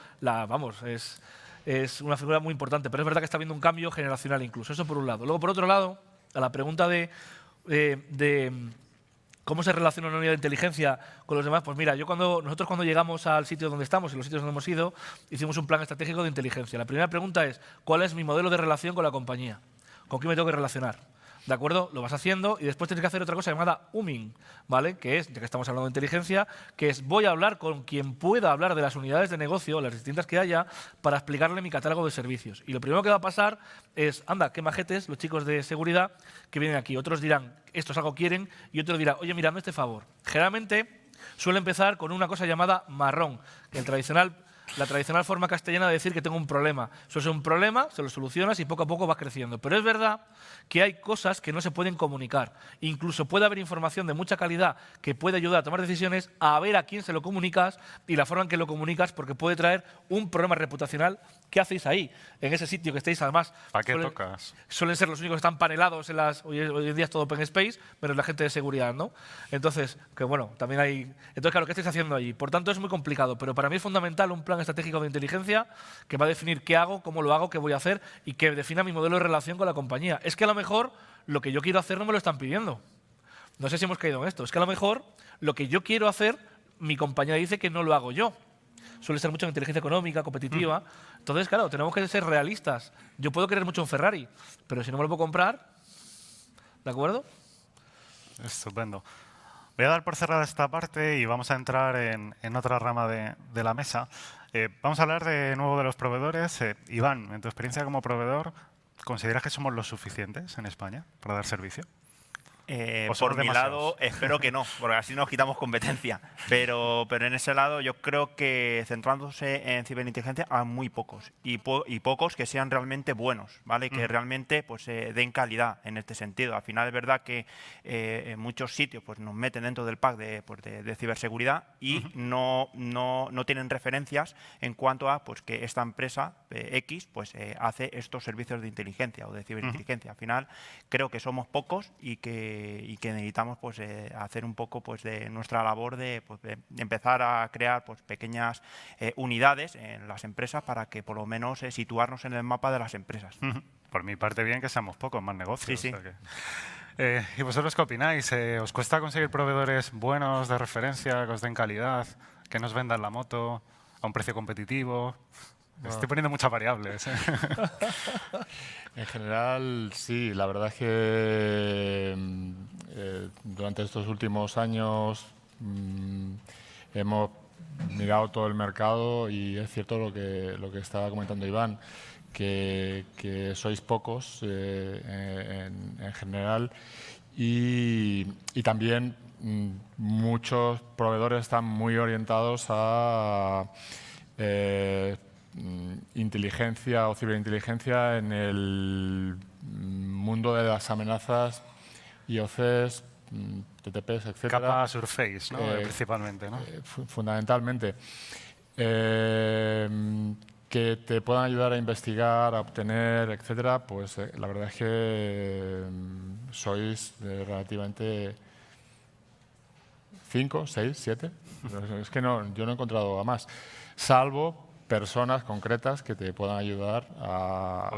es una figura muy importante, pero es verdad que está habiendo un cambio generacional incluso. Eso por un lado. Luego, por otro lado, a la pregunta de cómo se relaciona una unidad de inteligencia con los demás, pues mira, nosotros cuando llegamos al sitio donde estamos y los sitios donde hemos ido, hicimos un plan estratégico de inteligencia. La primera pregunta es, ¿cuál es mi modelo de relación con la compañía? ¿Con quién me tengo que relacionar? ¿De acuerdo? Lo vas haciendo y después tienes que hacer otra cosa llamada UMING, ¿vale? Que es, ya que estamos hablando de inteligencia, que es voy a hablar con quien pueda hablar de las unidades de negocio, las distintas que haya, para explicarle mi catálogo de servicios. Y lo primero que va a pasar es, anda, qué majetes los chicos de seguridad que vienen aquí. Otros dirán, esto es algo que quieren, y otros dirán, oye, mírame este favor. Generalmente suele empezar con una cosa llamada marrón, que la tradicional forma castellana de decir que tengo un problema. Eso es un problema, se lo solucionas y poco a poco vas creciendo. Pero es verdad que hay cosas que no se pueden comunicar. Incluso puede haber información de mucha calidad que puede ayudar a tomar decisiones, a ver a quién se lo comunicas y la forma en que lo comunicas, porque puede traer un problema reputacional. ¿Qué hacéis ahí? En ese sitio que estáis, además, ¿Para qué tocas? Suelen ser los únicos que están panelados hoy en día es todo open space, pero es la gente de seguridad, ¿no? Entonces, que bueno, también hay... Entonces, claro, ¿qué estáis haciendo allí? Por tanto, es muy complicado, pero para mí es fundamental un plan estratégico de inteligencia que va a definir qué hago, cómo lo hago, qué voy a hacer y que defina mi modelo de relación con la compañía. Es que a lo mejor lo que yo quiero hacer no me lo están pidiendo. No sé si hemos caído en esto. Es que a lo mejor lo que yo quiero hacer, mi compañía dice que no lo hago yo. Suele ser mucho en inteligencia económica, competitiva. Entonces, claro, tenemos que ser realistas. Yo puedo querer mucho un Ferrari, pero si no me lo puedo comprar, ¿de acuerdo? Estupendo. Voy a dar por cerrada esta parte y vamos a entrar en otra rama de la mesa. Vamos a hablar de nuevo de los proveedores. Iván, en tu experiencia como proveedor, ¿consideras que somos los suficientes en España para dar servicio? Por mi lado, espero que no, porque así nos quitamos competencia. Pero en ese lado yo creo que centrándose en ciberinteligencia hay muy pocos y pocos que sean realmente buenos, ¿vale? Que realmente pues, den calidad en este sentido. Al final es verdad que en muchos sitios pues, nos meten dentro del pack de ciberseguridad y no tienen referencias en cuanto a pues, que esta empresa X pues, hace estos servicios de inteligencia o de ciberinteligencia. Al final creo que somos pocos y que necesitamos pues, hacer un poco pues, de nuestra labor de empezar a crear pues, pequeñas unidades en las empresas para que por lo menos situarnos en el mapa de las empresas. Por mi parte bien que seamos pocos, más negocios. Sí, sí. O sea que... ¿Y vosotros qué opináis? ¿Os cuesta conseguir proveedores buenos de referencia, que os den calidad, que nos vendan la moto a un precio competitivo? Estoy poniendo muchas variables. En general, sí. La verdad es que durante estos últimos años hemos mirado todo el mercado y es cierto lo que estaba comentando Iván, que sois pocos en general y también muchos proveedores están muy orientados a inteligencia o ciberinteligencia en el mundo de las amenazas, IOCs, TTPs, etc. Capa Surface, ¿no? Principalmente, ¿no? Fundamentalmente. Que te puedan ayudar a investigar, a obtener, etcétera, pues la verdad es que sois relativamente 5, 6, 7. Es que yo no he encontrado a más. Salvo personas concretas que te puedan ayudar a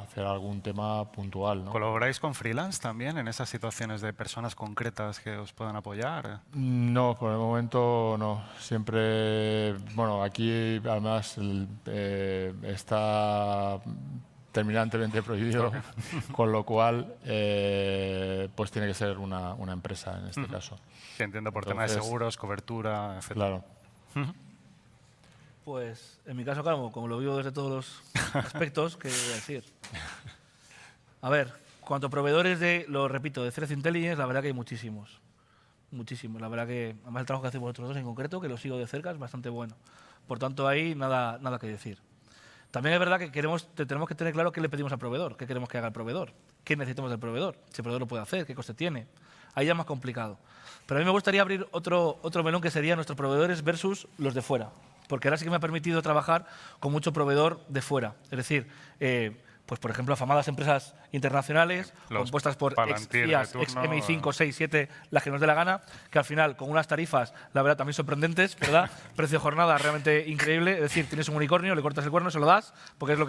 hacer algún tema puntual, ¿no? ¿Colaboráis con freelance también en esas situaciones de personas concretas que os puedan apoyar? No, por el momento no. Siempre, bueno, aquí además está terminantemente prohibido, con lo cual pues tiene que ser una empresa en este caso. Sí, entiendo, por tema de seguros, cobertura, etc. Claro. Pues en mi caso, claro, como lo vivo desde todos los aspectos, ¿qué voy a decir? A ver, cuanto a proveedores lo repito, de Threat Intelligence, la verdad que hay muchísimos. Muchísimos. La verdad que, además el trabajo que hacemos nosotros dos en concreto, que lo sigo de cerca, es bastante bueno. Por tanto, ahí nada que decir. También es verdad que tenemos que tener claro qué le pedimos al proveedor, qué queremos que haga el proveedor, qué necesitamos del proveedor, si el proveedor lo puede hacer, qué coste tiene. ahí ya es más complicado. Pero a mí me gustaría abrir otro melón que sería nuestros proveedores versus los de fuera. Porque ahora sí que me ha permitido trabajar con mucho proveedor de fuera. Es decir, pues por ejemplo, afamadas empresas internacionales compuestas por ex-FIAs, ex-MI5, 6, 7, las que nos dé la gana, que al final con unas tarifas, la verdad, también sorprendentes, ¿verdad? Precio jornada realmente increíble. Es decir, tienes un unicornio, le cortas el cuerno, se lo das, porque es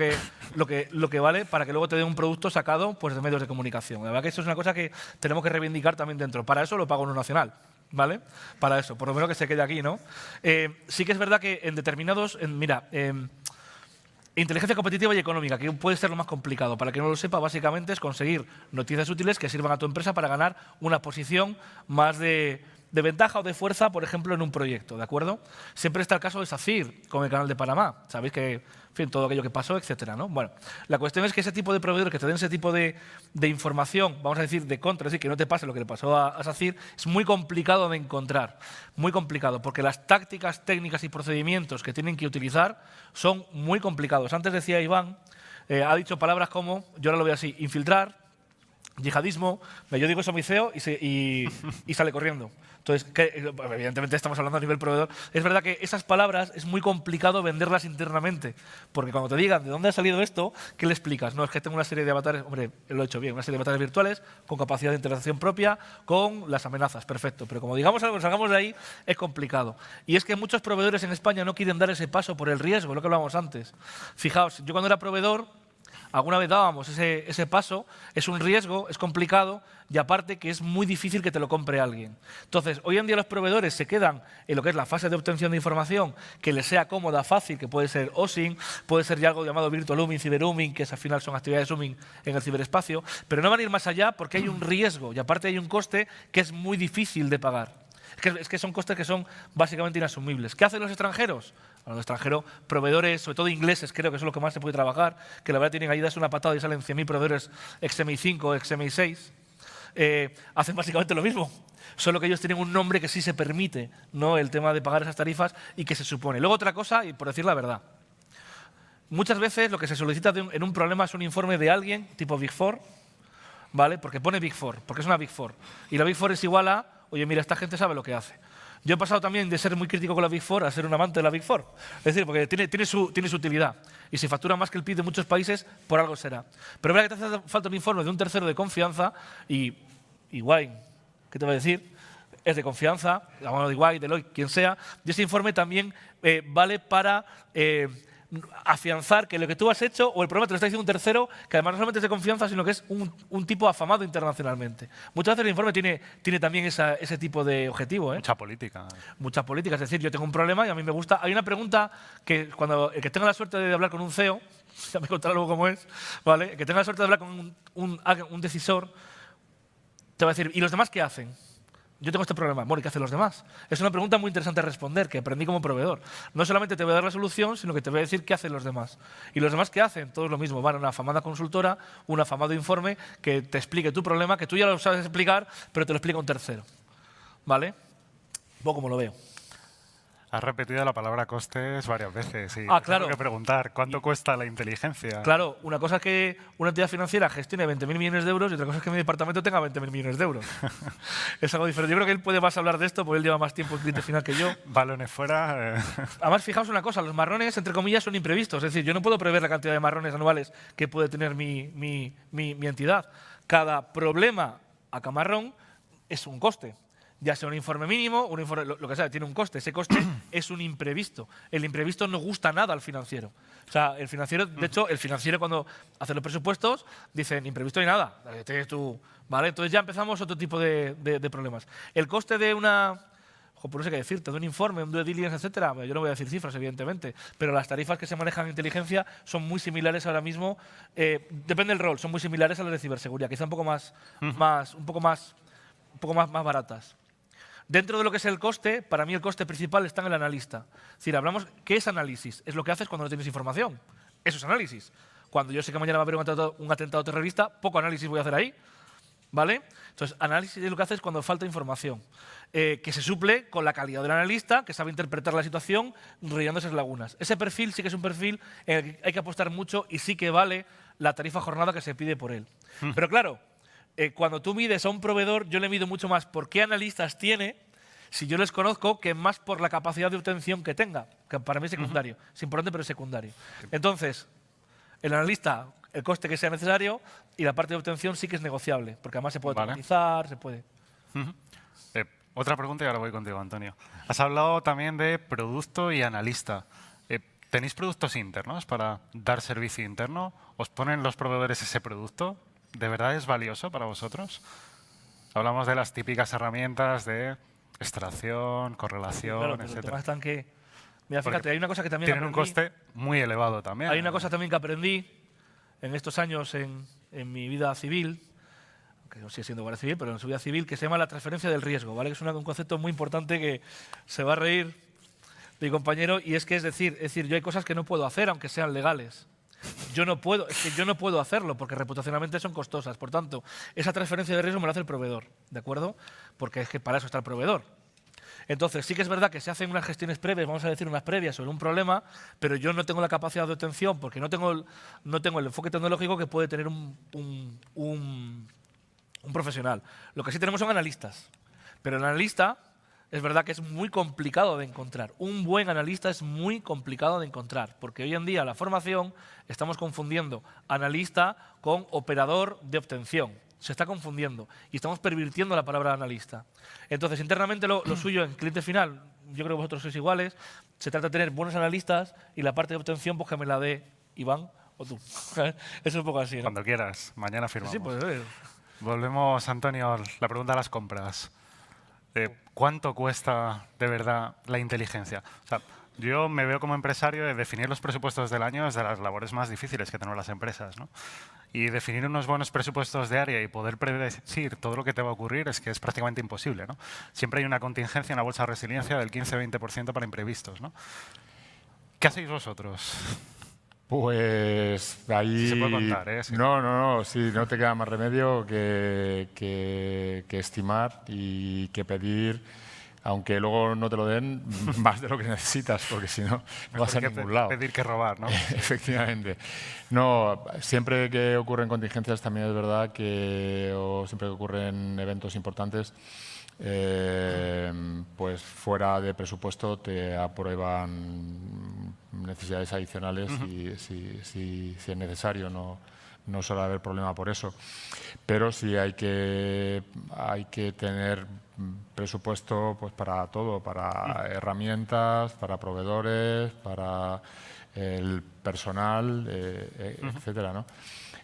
lo que vale para que luego te dé un producto sacado pues, de medios de comunicación. La verdad que eso es una cosa que tenemos que reivindicar también dentro. Para eso lo pago en un nacional. ¿Vale? Para eso, por lo menos que se quede aquí, ¿no? Sí que es verdad que en determinados... Inteligencia competitiva y económica, que puede ser lo más complicado. Para que no lo sepa, básicamente es conseguir noticias útiles que sirvan a tu empresa para ganar una posición más de ventaja o de fuerza, por ejemplo, en un proyecto, ¿de acuerdo? Siempre está el caso de SACIR, con el Canal de Panamá. Sabéis que, en fin, todo aquello que pasó, etcétera, ¿no? Bueno, la cuestión es que ese tipo de proveedores que te den ese tipo de información, vamos a decir, de contra, es decir, que no te pase lo que le pasó a SACIR, es muy complicado de encontrar. Muy complicado, porque las tácticas, técnicas y procedimientos que tienen que utilizar son muy complicados. Antes decía Iván, ha dicho palabras como, yo ahora lo veo así, infiltrar, yihadismo, yo digo eso a mi CEO y sale corriendo. Entonces, evidentemente estamos hablando a nivel proveedor. Es verdad que esas palabras es muy complicado venderlas internamente, porque cuando te digan de dónde ha salido esto, ¿qué le explicas? No, es que tengo una serie de avatares, hombre, lo he hecho bien, una serie de avatares virtuales con capacidad de interacción propia, con las amenazas, perfecto. Pero como digamos algo, salgamos de ahí, es complicado. Y es que muchos proveedores en España no quieren dar ese paso por el riesgo, lo que hablábamos antes. Fijaos, yo cuando era proveedor, alguna vez dábamos ese paso, es un riesgo, es complicado y aparte que es muy difícil que te lo compre alguien. Entonces, hoy en día los proveedores se quedan en lo que es la fase de obtención de información, que les sea cómoda, fácil, que puede ser OSINT, puede ser ya algo llamado Virtual Zooming, Cyber Zooming, que al final son actividades Zooming en el ciberespacio, pero no van a ir más allá porque hay un riesgo y aparte hay un coste que es muy difícil de pagar. Es que son costes que son básicamente inasumibles. ¿Qué hacen los extranjeros? Bueno, los extranjeros, proveedores, sobre todo ingleses, creo que eso es lo que más se puede trabajar, que la verdad tienen ahí, das una patada y salen 100.000 proveedores ex-MI5, ex-MI6, hacen básicamente lo mismo. Solo que ellos tienen un nombre que sí se permite, ¿no? El tema de pagar esas tarifas y que se supone. Luego otra cosa, y por decir la verdad, muchas veces lo que se solicita en un problema es un informe de alguien, tipo Big Four, ¿vale? Porque pone Big Four, porque es una Big Four. Y la Big Four es igual a, oye, mira, esta gente sabe lo que hace. Yo he pasado también de ser muy crítico con la Big Four a ser un amante de la Big Four. Es decir, porque tiene su utilidad. Y si factura más que el PIB de muchos países, por algo será. Pero es verdad que te hace falta un informe de un tercero de confianza y Wine, ¿qué te voy a decir? Es de confianza, la mano de Wine, Deloitte, quien sea. Y ese informe también vale para afianzar que lo que tú has hecho o el problema te lo está diciendo un tercero que además no solamente es de confianza sino que es un tipo afamado internacionalmente. Muchas veces el informe tiene también ese tipo de objetivo. Mucha política. Mucha política, es decir, yo tengo un problema y a mí me gusta. Hay una pregunta que cuando el que tenga la suerte de hablar con un CEO, ya me contará luego cómo es, ¿vale? El que tenga la suerte de hablar con un decisor, te va a decir, ¿y los demás qué hacen? Yo tengo este problema. Bueno, ¿y qué hacen los demás? Es una pregunta muy interesante a responder, que aprendí como proveedor. No solamente te voy a dar la solución, sino que te voy a decir qué hacen los demás. ¿Y los demás qué hacen? Todos lo mismo. Van a una afamada consultora, un afamado informe que te explique tu problema, que tú ya lo sabes explicar, pero te lo explica un tercero. ¿Vale? Un poco como lo veo. Has repetido la palabra costes varias veces y claro. tengo que preguntar, ¿cuánto cuesta la inteligencia? Claro, una cosa es que una entidad financiera gestione 20.000 millones de euros y otra cosa es que mi departamento tenga 20.000 millones de euros. Es algo diferente. Yo creo que él puede más hablar de esto porque él lleva más tiempo en cliente final que yo. Balones fuera. Además, fijaos una cosa, los marrones, entre comillas, son imprevistos. Es decir, yo no puedo prever la cantidad de marrones anuales que puede tener mi entidad. Cada problema a camarrón es un coste. Ya sea un informe mínimo, un informe, lo que sea, tiene un coste. Ese coste es un imprevisto. El imprevisto no gusta nada al financiero. O sea, el financiero, de hecho, el financiero cuando hace los presupuestos, dicen, imprevisto ni nada. Tienes tú, ¿vale? Entonces ya empezamos otro tipo de problemas. El coste de una... por no sé qué decirte, de un informe, un due diligence, etcétera. Yo no voy a decir cifras, evidentemente, pero las tarifas que se manejan en inteligencia son muy similares ahora mismo. Depende del rol, son muy similares a las de ciberseguridad, quizá un poco más baratas. Dentro de lo que es el coste, para mí el coste principal está en el analista. Es decir, hablamos, ¿qué es análisis? Es lo que haces cuando no tienes información. Eso es análisis. Cuando yo sé que mañana va a haber un atentado terrorista, poco análisis voy a hacer ahí. ¿Vale? Entonces, análisis es lo que haces cuando falta información. Que se suple con la calidad del analista, que sabe interpretar la situación, rellenando esas lagunas. Ese perfil sí que es un perfil en el que hay que apostar mucho y sí que vale la tarifa jornada que se pide por él. Pero claro, cuando tú mides a un proveedor, yo le mido mucho más por qué analistas tiene, si yo les conozco, que más por la capacidad de obtención que tenga, que para mí es secundario. Es importante, pero es secundario. Entonces, el analista, el coste que sea necesario, y la parte de obtención sí que es negociable, porque además se puede automatizar, se puede... Otra pregunta y ahora voy contigo, Antonio. Has hablado también de producto y analista. ¿Tenéis productos internos para dar servicio interno? ¿Os ponen los proveedores ese producto? ¿De verdad es valioso para vosotros? Hablamos de las típicas herramientas de extracción, correlación, Claro, pero el etcétera. tema está en que... Mira, fíjate, Porque hay una cosa que también tienen un aprendí. coste muy elevado también. Hay una cosa también que aprendí en estos años en mi vida civil, que no sigue siendo guardia civil, pero en su vida civil, que se llama la transferencia del riesgo, ¿vale? Que es un concepto muy importante que se va a reír mi compañero, y es decir, yo hay cosas que no puedo hacer aunque sean legales. Yo no puedo hacerlo porque reputacionalmente son costosas. Por tanto, esa transferencia de riesgo me la hace el proveedor, ¿de acuerdo? Porque es que para eso está el proveedor. Entonces, sí que es verdad que se hacen unas gestiones previas, vamos a decir unas previas sobre un problema, pero yo no tengo la capacidad de obtención porque no tengo el enfoque tecnológico que puede tener un profesional. Lo que sí tenemos son analistas, pero el analista es verdad que es muy complicado de encontrar. Un buen analista es muy complicado de encontrar, porque hoy en día la formación estamos confundiendo analista con operador de obtención. Se está confundiendo y estamos pervirtiendo la palabra analista. Entonces, internamente lo suyo en cliente final, yo creo que vosotros sois iguales, se trata de tener buenos analistas y la parte de obtención pues que me la dé Iván o tú. Es un poco así, ¿no? Cuando quieras, mañana firmamos. Sí, pues Volvemos, Antonio, a la pregunta de las compras. ¿Cuánto cuesta de verdad la inteligencia? O sea, yo me veo como empresario de definir los presupuestos del año es de las labores más difíciles que tenemos las empresas, ¿no? Y definir unos buenos presupuestos de área y poder predecir todo lo que te va a ocurrir es que es prácticamente imposible, ¿no? Siempre hay una contingencia en la bolsa de resiliencia del 15-20% para imprevistos, ¿no? ¿Qué hacéis vosotros? Pues ahí... Si se puede contar, ¿eh? Sí. No, sí, no te queda más remedio que estimar y que pedir, aunque luego no te lo den, más de lo que necesitas, porque si no, no vas a ningún lado. Pedir que robar, ¿no? Efectivamente. No, siempre que ocurren contingencias también es verdad que, o siempre que ocurren eventos importantes, pues fuera de presupuesto te aprueban necesidades adicionales y si es necesario, no suele haber problema por eso. Pero sí hay que tener presupuesto pues para todo, para herramientas, para proveedores, para el personal, etcétera, ¿no?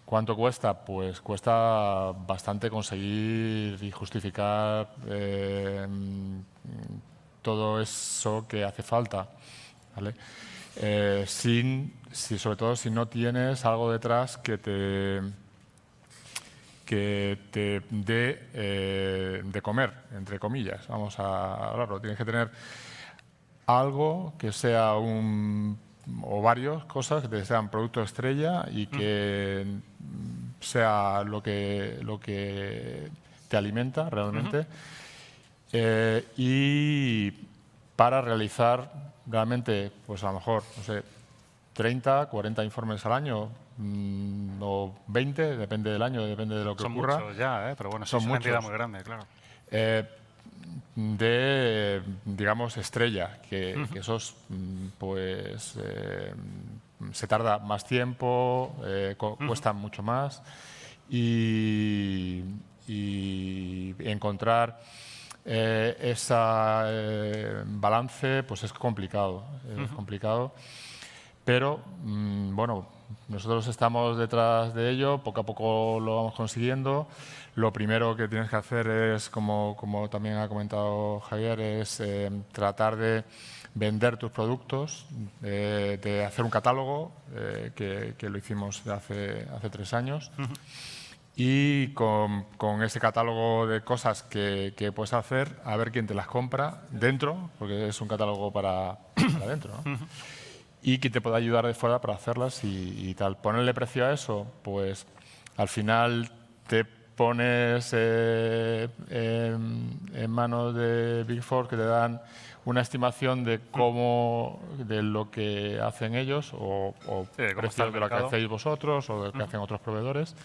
¿Cuánto cuesta? Pues cuesta bastante conseguir y justificar todo eso que hace falta, ¿vale? Sobre todo si no tienes algo detrás que te dé de comer, entre comillas. Vamos a hablarlo. Tienes que tener algo que sea o varias cosas que te sean producto estrella y que sea lo que te alimenta realmente. Y para realizar realmente, pues a lo mejor, no sé, 30, 40 informes al año, o 20, depende del año, depende de lo que ocurra. Son muchos ya, pero bueno, son es una entidad muchos. muy grande, claro. De, digamos, estrella, que esos, pues, se tarda más tiempo, cuestan mucho más y encontrar ese balance pues es complicado, pero bueno, nosotros estamos detrás de ello, poco a poco lo vamos consiguiendo. Lo primero que tienes que hacer es, como también ha comentado Javier, es tratar de vender tus productos, de hacer un catálogo, que lo hicimos hace 3 años. Y con ese catálogo de cosas que puedes hacer, a ver quién te las compra dentro, porque es un catálogo para dentro, ¿no? Y que te pueda ayudar de fuera para hacerlas y tal. Ponerle precio a eso, pues al final te pones en manos de Big Four que te dan una estimación de de lo que hacen ellos o precios de lo que hacéis vosotros o de lo que hacen otros proveedores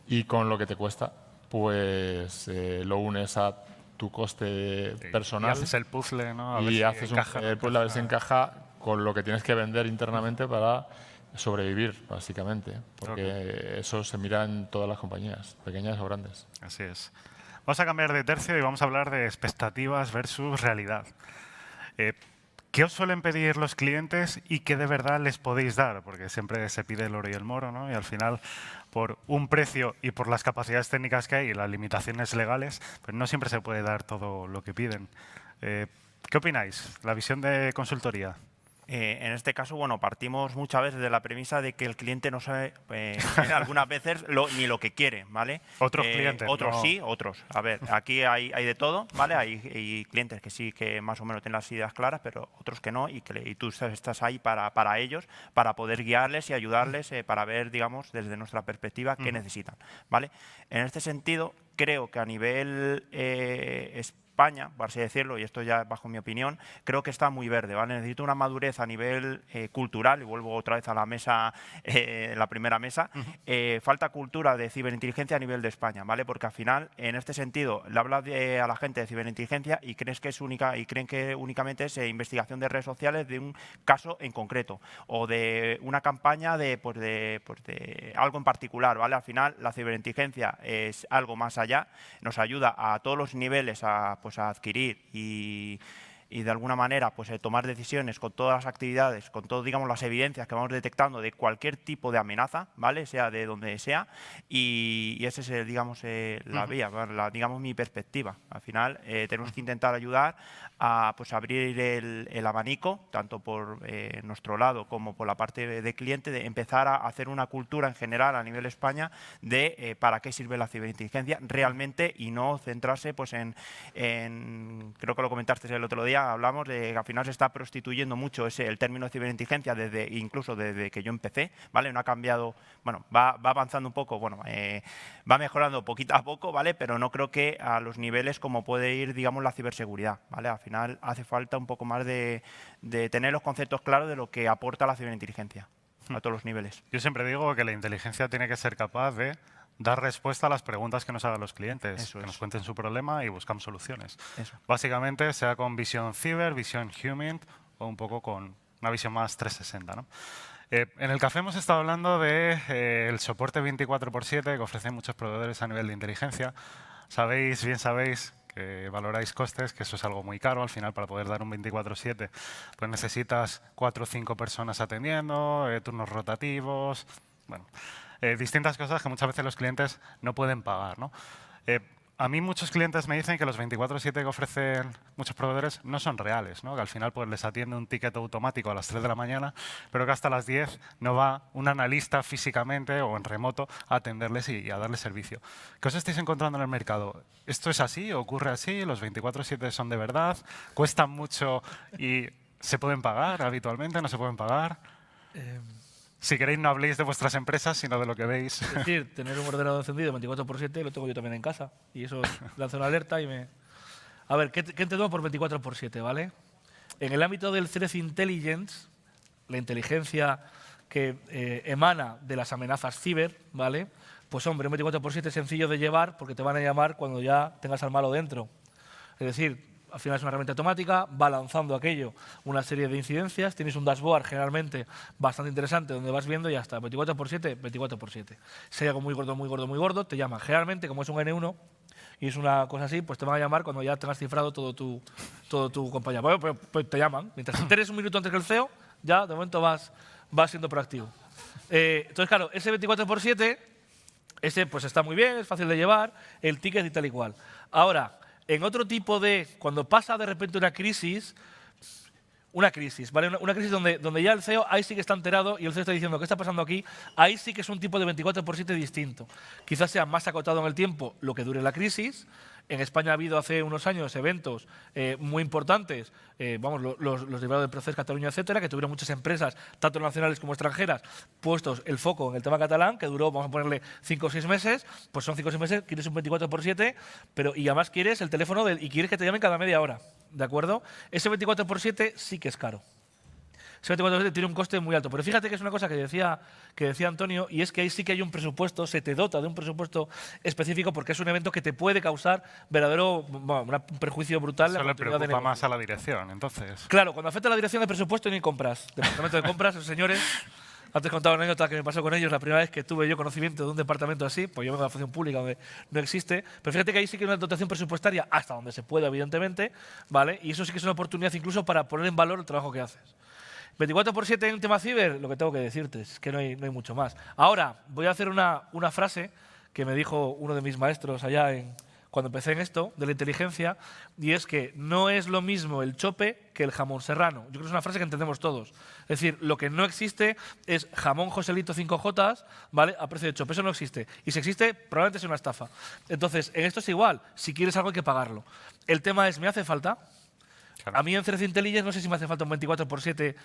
y con lo que te cuesta. pues lo unes a tu coste personal. Y haces el puzzle, ¿no? A ver Y si haces encaja, el puzzle a ver si encaja con lo que tienes que vender internamente para sobrevivir, básicamente. Porque eso se mira en todas las compañías, pequeñas o grandes. Así es. Vamos a cambiar de tercio y vamos a hablar de expectativas versus realidad. ¿Qué os suelen pedir los clientes y qué de verdad les podéis dar? Porque siempre se pide el oro y el moro, ¿no? Y al final, por un precio y por las capacidades técnicas que hay y las limitaciones legales, pues no siempre se puede dar todo lo que piden. ¿Qué opináis? La visión de consultoría. En este caso, bueno, partimos muchas veces de la premisa de que el cliente no sabe algunas veces ni lo que quiere, ¿vale? Otros clientes, Otros no. sí, otros. A ver, aquí hay de todo, ¿vale? Hay clientes que sí que más o menos tienen las ideas claras, pero otros que no, y tú estás ahí para ellos, para poder guiarles y ayudarles, para ver, digamos, desde nuestra perspectiva qué necesitan, ¿vale? En este sentido, creo que a nivel España, por así decirlo, y esto ya bajo mi opinión, creo que está muy verde, ¿vale? Necesito una madurez a nivel cultural, y vuelvo otra vez a la mesa, la primera mesa. Falta cultura de ciberinteligencia a nivel de España, ¿vale? Porque al final, en este sentido, le hablas a la gente de ciberinteligencia y creen que únicamente es investigación de redes sociales de un caso en concreto o de una campaña de algo en particular, ¿vale? Al final, la ciberinteligencia es algo más allá, nos ayuda a todos los niveles a adquirir y de alguna manera tomar decisiones con todas las actividades, con todas, digamos, las evidencias que vamos detectando de cualquier tipo de amenaza, ¿vale? Sea de donde sea, y ese es, digamos, la vía, digamos, mi perspectiva. Al final tenemos que intentar ayudar a abrir el abanico, tanto por nuestro lado como por la parte de cliente, de empezar a hacer una cultura en general a nivel España de para qué sirve la ciberinteligencia realmente y no centrarse en creo que lo comentaste el otro día, hablamos de que al final se está prostituyendo mucho el término de ciberinteligencia incluso desde que yo empecé, ¿vale? No ha cambiado, bueno, va avanzando un poco, bueno, va mejorando poquito a poco, ¿vale? Pero no creo que a los niveles como puede ir, digamos, la ciberseguridad, ¿vale? Al final hace falta un poco más de tener los conceptos claros de lo que aporta la ciberinteligencia a todos los niveles. Yo siempre digo que la inteligencia tiene que ser capaz de dar respuesta a las preguntas que nos hagan los clientes, Eso que es. nos cuenten su problema y buscamos soluciones. Eso. Básicamente, sea con visión ciber, visión human o un poco con una visión más 360, ¿no? En el café hemos estado hablando del soporte 24/7 que ofrecen muchos proveedores a nivel de inteligencia. Bien sabéis que valoráis costes, que eso es algo muy caro. Al final, para poder dar un 24/7, pues necesitas 4 o 5 personas atendiendo, turnos rotativos, bueno, distintas cosas que muchas veces los clientes no pueden pagar, ¿no? A mí muchos clientes me dicen que los 24/7 que ofrecen muchos proveedores no son reales, ¿no? Que al final pues, les atiende un ticket automático a las 3 de la mañana, pero que hasta las 10 no va un analista físicamente o en remoto a atenderles y a darles servicio. ¿Qué os estáis encontrando en el mercado? ¿Esto es así? ¿Ocurre así? ¿Los 24/7 son de verdad? ¿Cuestan mucho y se pueden pagar habitualmente? ¿No se pueden pagar? Si queréis, no habléis de vuestras empresas, sino de lo que veis. Es decir, tener un ordenador encendido 24/7 lo tengo yo también en casa. Y eso lanza una alerta y me... A ver, ¿qué entendemos por 24/7, ¿vale? En el ámbito del threat intelligence, la inteligencia que emana de las amenazas ciber, ¿vale? Pues hombre, un 24/7 es sencillo de llevar porque te van a llamar cuando ya tengas al malo dentro. Es decir, al final es una herramienta automática, va lanzando aquello una serie de incidencias, tienes un dashboard generalmente bastante interesante donde vas viendo y ya está, 24/7, 24/7. Si hay algo muy gordo, muy gordo, muy gordo, te llaman. Generalmente, como es un N1 y es una cosa así, pues te van a llamar cuando ya tengas cifrado todo tu compañía. Pues te llaman. Mientras te enteres un minuto antes que el CEO, ya de momento vas siendo proactivo. Entonces, claro, ese 24/7, ese pues está muy bien, es fácil de llevar, el ticket y tal y cual. Ahora, en otro tipo cuando pasa de repente una crisis, ¿vale? Una crisis donde ya el CEO ahí sí que está enterado y el CEO está diciendo ¿qué está pasando aquí? Ahí sí que es un tipo de 24/7 distinto. Quizás sea más acotado en el tiempo lo que dure la crisis. En España ha habido hace unos años eventos muy importantes, los derivados del proceso Cataluña, etcétera, que tuvieron muchas empresas, tanto nacionales como extranjeras, puestos el foco en el tema catalán, que duró, vamos a ponerle 5 o 6 meses, pues son 5 o 6 meses, quieres un 24/7, y además quieres el teléfono y quieres que te llamen cada media hora, ¿de acuerdo? Ese 24/7 sí que es caro. ese 24/7 tiene un coste muy alto. Pero fíjate que es una cosa que decía Antonio, y es que ahí sí que hay un presupuesto, se te dota de un presupuesto específico porque es un evento que te puede causar un perjuicio brutal. Eso le preocupa más a la dirección, entonces. Claro, cuando afecta a la dirección de presupuesto ni compras. Departamento de compras, los señores. Antes contaba una anécdota que me pasó con ellos la primera vez que tuve yo conocimiento de un departamento así, pues yo vengo de la función pública donde no existe, pero fíjate que ahí sí que hay una dotación presupuestaria hasta donde se pueda, evidentemente, ¿vale? Y eso sí que es una oportunidad incluso para poner en valor el trabajo que haces. 24/7 en tema ciber, lo que tengo que decirte es que no hay mucho más. Ahora, voy a hacer una frase que me dijo uno de mis maestros allá cuando empecé en esto, de la inteligencia, y es que no es lo mismo el chope que el jamón serrano. Yo creo que es una frase que entendemos todos. Es decir, lo que no existe es jamón Joselito 5J, ¿vale?, a precio de chope. Eso no existe. Y si existe, probablemente es una estafa. Entonces, en esto es igual. Si quieres algo hay que pagarlo. El tema es, ¿me hace falta? Claro. A mí en Threat Intelligence no sé si me hace falta un 24/7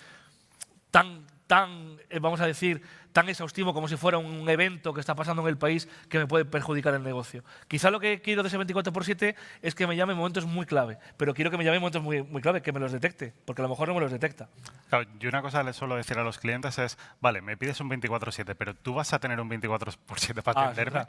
vamos a decir, tan exhaustivo como si fuera un evento que está pasando en el país que me puede perjudicar el negocio. Quizá lo que quiero de ese 24/7 es que me llame en momentos muy clave, pero quiero que me llame en momentos muy clave, que me los detecte, porque a lo mejor no me los detecta. Claro, yo una cosa le suelo decir a los clientes es, vale, me pides un 24/7, pero tú vas a tener un 24/7 para atenderme.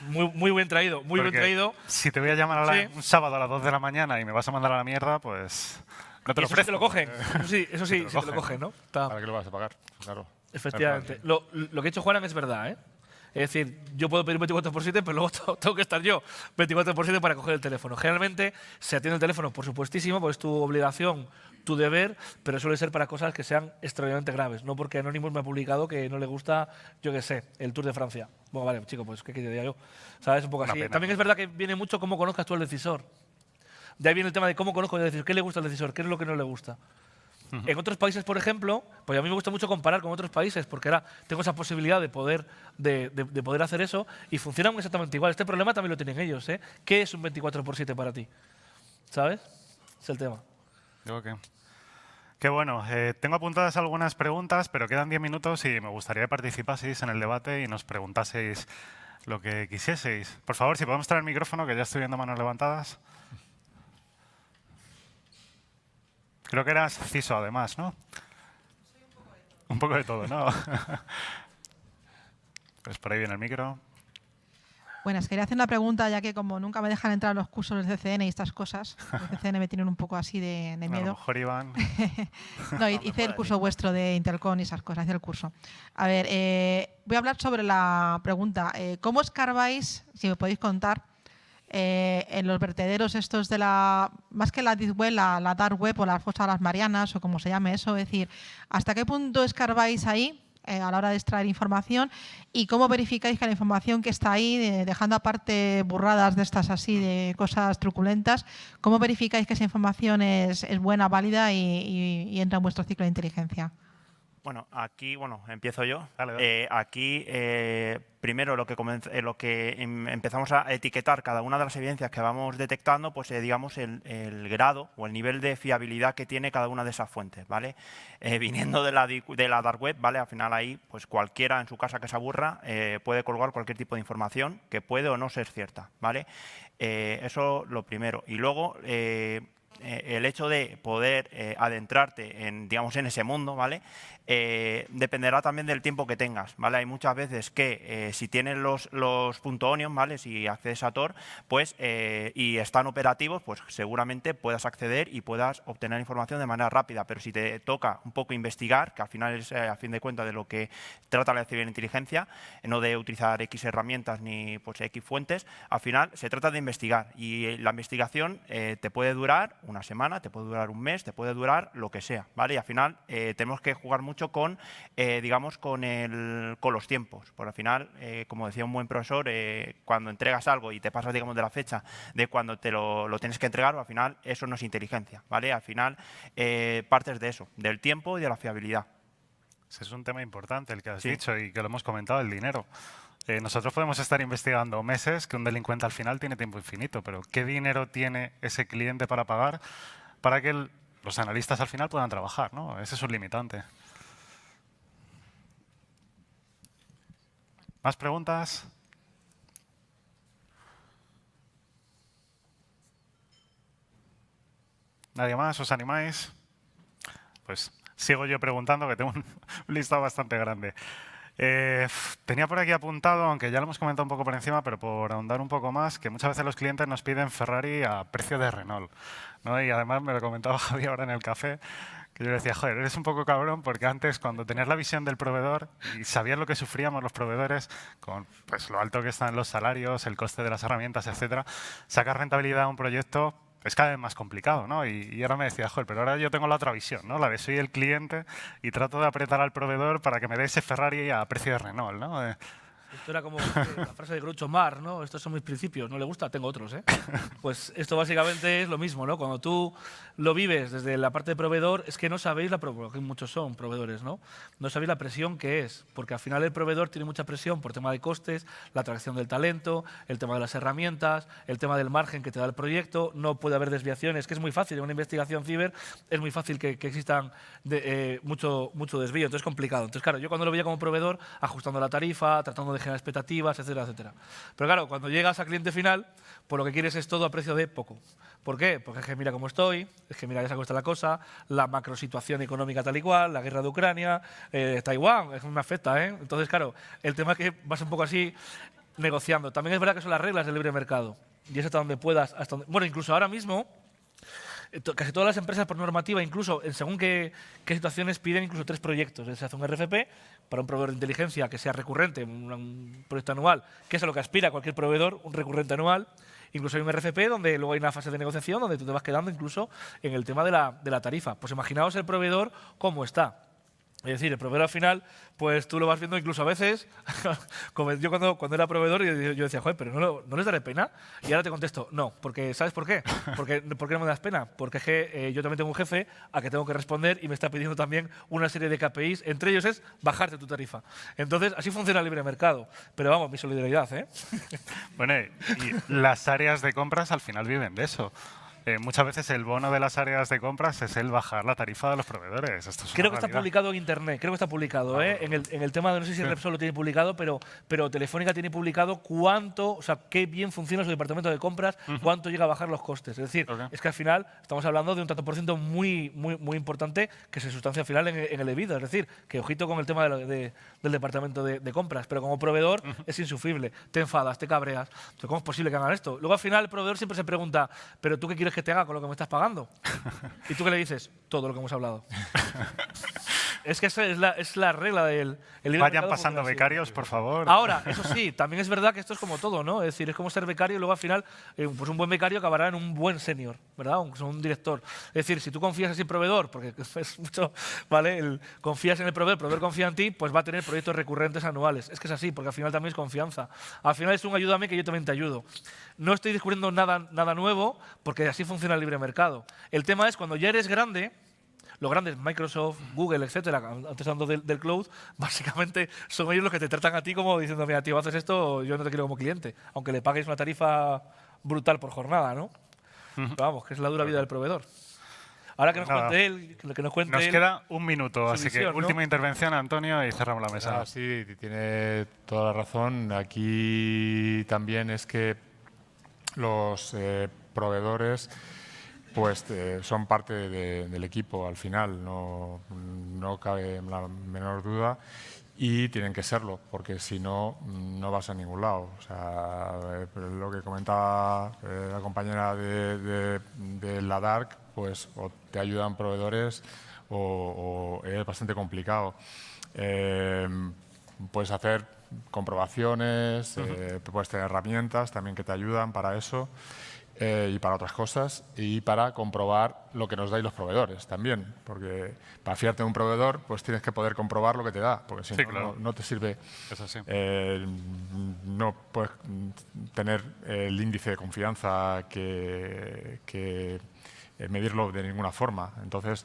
Muy bien traído, muy bien Porque traído. Si te voy a llamar Sí. un sábado a las 2 de la mañana y me vas a mandar a la mierda, pues no te Y lo eso sí te ofrezco. lo cogen. Eso sí, te sí lo te lo cogen. cogen, ¿no? Está. ¿Para qué lo vas a pagar? Claro. Efectivamente. Lo que ha hecho Juanan es verdad, ¿eh? Es decir, yo puedo pedir 24/7, pero luego tengo que estar yo 24/7 para coger el teléfono. Generalmente se atiende el teléfono, por supuestísimo, porque es tu obligación, tu deber, pero suele ser para cosas que sean extraordinariamente graves. No porque Anonymous me ha publicado que no le gusta, yo qué sé, el Tour de Francia. Bueno, vale, chico, pues ¿qué quería yo? ¿Sabes? Un poco Una así. pena. También es verdad que viene mucho cómo conozcas tú al decisor. De ahí viene el tema de cómo conozco al decisor, qué le gusta al decisor, qué es lo que no le gusta. En otros países, por ejemplo, pues a mí me gusta mucho comparar con otros países porque ahora tengo esa posibilidad de poder hacer eso y funcionan exactamente igual. Este problema también lo tienen ellos, ¿eh? ¿Qué es un 24/7 para ti? ¿Sabes? Es el tema. Digo que… Qué bueno. Tengo apuntadas algunas preguntas, pero quedan 10 minutos y me gustaría que participaseis en el debate y nos preguntaseis lo que quisieseis. Por favor, si podemos traer el micrófono, que ya estoy viendo manos levantadas. Creo que eras CISO, además, ¿no? Soy un poco de todo. Un poco de todo, ¿no? Pues por ahí viene el micro. Buenas, quería hacer una pregunta, ya que como nunca me dejan entrar a los cursos del CCN y estas cosas, el CCN me tienen un poco así de A lo miedo. mejor Iván… No, hice el curso vuestro de Intelcon y esas cosas, hice el curso. A ver, voy a hablar sobre la pregunta. ¿Cómo escarbáis, si me podéis contar, en los vertederos estos de más que la Deep Web, la Dark Web o las fosas de las Marianas o como se llame eso? Es decir, ¿hasta qué punto escarbáis ahí a la hora de extraer información y cómo verificáis que la información que está ahí, dejando aparte burradas de estas así, de cosas truculentas, cómo verificáis que esa información es buena, válida y entra en vuestro ciclo de inteligencia? Bueno, aquí, empiezo yo. Dale, dale. Aquí, primero, lo que empezamos a etiquetar cada una de las evidencias que vamos detectando, pues digamos el grado o el nivel de fiabilidad que tiene cada una de esas fuentes, ¿vale? Viniendo de la dark web, ¿vale? Al final ahí, pues cualquiera en su casa que se aburra puede colgar cualquier tipo de información que puede o no ser cierta, ¿vale? Eso lo primero. Y luego… el hecho de poder adentrarte en ese mundo, ¿vale? Dependerá también del tiempo que tengas, ¿vale? Hay muchas veces que si tienes los .onion, ¿vale? Si accedes a Tor, pues y están operativos, pues seguramente puedas acceder y puedas obtener información de manera rápida, pero si te toca un poco investigar, que al final es a fin de cuentas de lo que trata la ciberinteligencia, no de utilizar X herramientas ni pues X fuentes, al final se trata de investigar y la investigación te puede durar una semana, te puede durar un mes, te puede durar lo que sea, ¿vale? Y al final tenemos que jugar mucho con, con los tiempos, porque al final, como decía un buen profesor, cuando entregas algo y te pasas, de la fecha de cuando te lo tienes que entregar, al final eso no es inteligencia, ¿vale? Al final partes de eso, del tiempo y de la fiabilidad. Ese es un tema importante el que has dicho y que lo hemos comentado, el dinero. Nosotros podemos estar investigando meses que un delincuente al final tiene tiempo infinito, pero ¿qué dinero tiene ese cliente para pagar para que los analistas al final puedan trabajar, ¿no? Ese es un limitante. ¿Más preguntas? ¿Nadie más? ¿Os animáis? Pues sigo yo preguntando, que tengo un listado bastante grande. Tenía por aquí apuntado, aunque ya lo hemos comentado un poco por encima, pero por ahondar un poco más, que muchas veces los clientes nos piden Ferrari a precio de Renault, ¿no? Y además me lo comentaba Javi ahora en el café, que yo le decía, joder, eres un poco cabrón, porque antes cuando tenías la visión del proveedor y sabías lo que sufríamos los proveedores con pues, lo alto que están los salarios, el coste de las herramientas, etcétera, sacar rentabilidad a un proyecto es cada vez más complicado, ¿no? Y ahora me decía, joder, pero ahora yo tengo la otra visión, ¿no? La de soy el cliente y trato de apretar al proveedor para que me dé ese Ferrari a precio de Renault, ¿no? Esto era como la frase de Groucho Marx, ¿no? Estos son mis principios, no le gusta, tengo otros, ¿eh? Pues esto básicamente es lo mismo, ¿no? Cuando tú lo vives desde la parte de proveedor, es que no sabéis, porque muchos son proveedores, ¿no? No sabéis la presión que es, porque al final el proveedor tiene mucha presión por tema de costes, la atracción del talento, el tema de las herramientas, el tema del margen que te da el proyecto, no puede haber desviaciones, que es muy fácil, en una investigación ciber es muy fácil que existan mucho desvío, entonces es complicado. Entonces, claro, yo cuando lo veía como proveedor, ajustando la tarifa, tratando de generar expectativas, etcétera, etcétera. Pero claro, cuando llegas a cliente final, pues lo que quieres es todo a precio de poco. ¿Por qué? Porque es que mira cómo estoy, es que mira ya se cuesta la cosa, la macro situación económica tal y cual, la guerra de Ucrania, Taiwán, eso me afecta, ¿eh? Entonces, claro, el tema es que vas un poco así negociando. También es verdad que son las reglas del libre mercado. Y es hasta donde puedas, bueno, incluso ahora mismo, casi todas las empresas por normativa, incluso en según qué situaciones, piden incluso 3 proyectos. Se hace un RFP para un proveedor de inteligencia que sea recurrente, un proyecto anual, que es a lo que aspira cualquier proveedor, un recurrente anual. Incluso hay un RFP donde luego hay una fase de negociación donde tú te vas quedando incluso en el tema de la tarifa. Pues imaginaos el proveedor cómo está. Es decir, el proveedor al final, pues tú lo vas viendo incluso a veces, como yo cuando era proveedor yo decía, joder, pero ¿no les daré pena? Y ahora te contesto, no, porque ¿sabes por qué? ¿Por qué no me das pena? Porque es que yo también tengo un jefe a que tengo que responder y me está pidiendo también una serie de KPIs, entre ellos es bajarte tu tarifa. Entonces, así funciona el libre mercado. Pero vamos, mi solidaridad, ¿eh? Bueno, y las áreas de compras al final viven de eso. Muchas veces el bono de las áreas de compras es el bajar la tarifa de los proveedores. Esto es creo que una está realidad. publicado en Internet, creo que está publicado. En el tema de, no sé si Repsol lo tiene publicado, pero Telefónica tiene publicado cuánto, o sea, qué bien funciona su departamento de compras, cuánto llega a bajar los costes. Es decir, es que al final estamos hablando de un tanto por ciento muy importante que se sustancia al final en el EBITDA. Es decir, que ojito con el tema del departamento de compras, pero como proveedor es insufrible. Te enfadas, te cabreas. Entonces, ¿cómo es posible que hagan esto? Luego al final el proveedor siempre se pregunta, ¿pero tú qué quieres que te haga con lo que me estás pagando? ¿Y tú qué le dices? Todo lo que hemos hablado. Es que esa es la regla del libre Vayan mercado, pasando funciona así. becarios, por favor. Ahora, eso sí, también es verdad que esto es como todo, ¿no? Es decir, es como ser becario y luego al final, pues un buen becario acabará en un buen senior, ¿verdad? Un director. Es decir, si tú confías en ese proveedor, porque es mucho, ¿vale? Confías en el proveedor confía en ti, pues va a tener proyectos recurrentes anuales. Es que es así, porque al final también es confianza. Al final es un ayúdame que yo también te ayudo. No estoy descubriendo nada nuevo, porque así funciona el libre mercado. El tema es cuando ya eres grande. Los grandes, Microsoft, Google, etcétera, antes hablando del cloud, básicamente son ellos los que te tratan a ti como diciendo, mira, tío, haces esto, yo no te quiero como cliente, aunque le pagues una tarifa brutal por jornada, ¿no? Pero vamos, que es la dura vida del proveedor. Ahora que nos cuente él, que nos cuente Nos él, queda un minuto, así visión, que ¿no? última intervención, Antonio, y cerramos la mesa. Sí, tiene toda la razón. Aquí también es que los proveedores pues son parte del equipo al final, no cabe la menor duda, y tienen que serlo, porque si no, no vas a ningún lado. O sea, lo que comentaba la compañera de la DARC, pues o te ayudan proveedores o es bastante complicado. Puedes hacer comprobaciones, puedes tener herramientas también que te ayudan para eso. Y para otras cosas, y para comprobar lo que nos dais los proveedores también, porque para fiarte de un proveedor pues tienes que poder comprobar lo que te da, porque si Sí, no, claro. no te sirve. Es así. No puedes tener el índice de confianza que medirlo de ninguna forma. Entonces,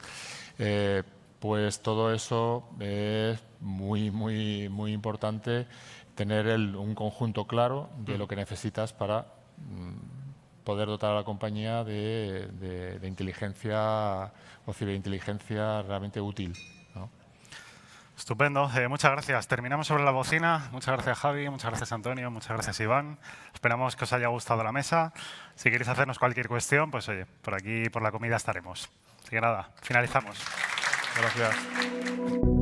pues todo eso es muy importante, tener un conjunto claro de lo que necesitas para poder dotar a la compañía de inteligencia o ciberinteligencia realmente útil, ¿no? Estupendo, muchas gracias. Terminamos sobre la bocina. Muchas gracias, Javi, muchas gracias, Antonio, muchas gracias, Iván. Esperamos que os haya gustado la mesa. Si queréis hacernos cualquier cuestión, pues oye, por aquí, por la comida estaremos. Así que nada, finalizamos. Gracias.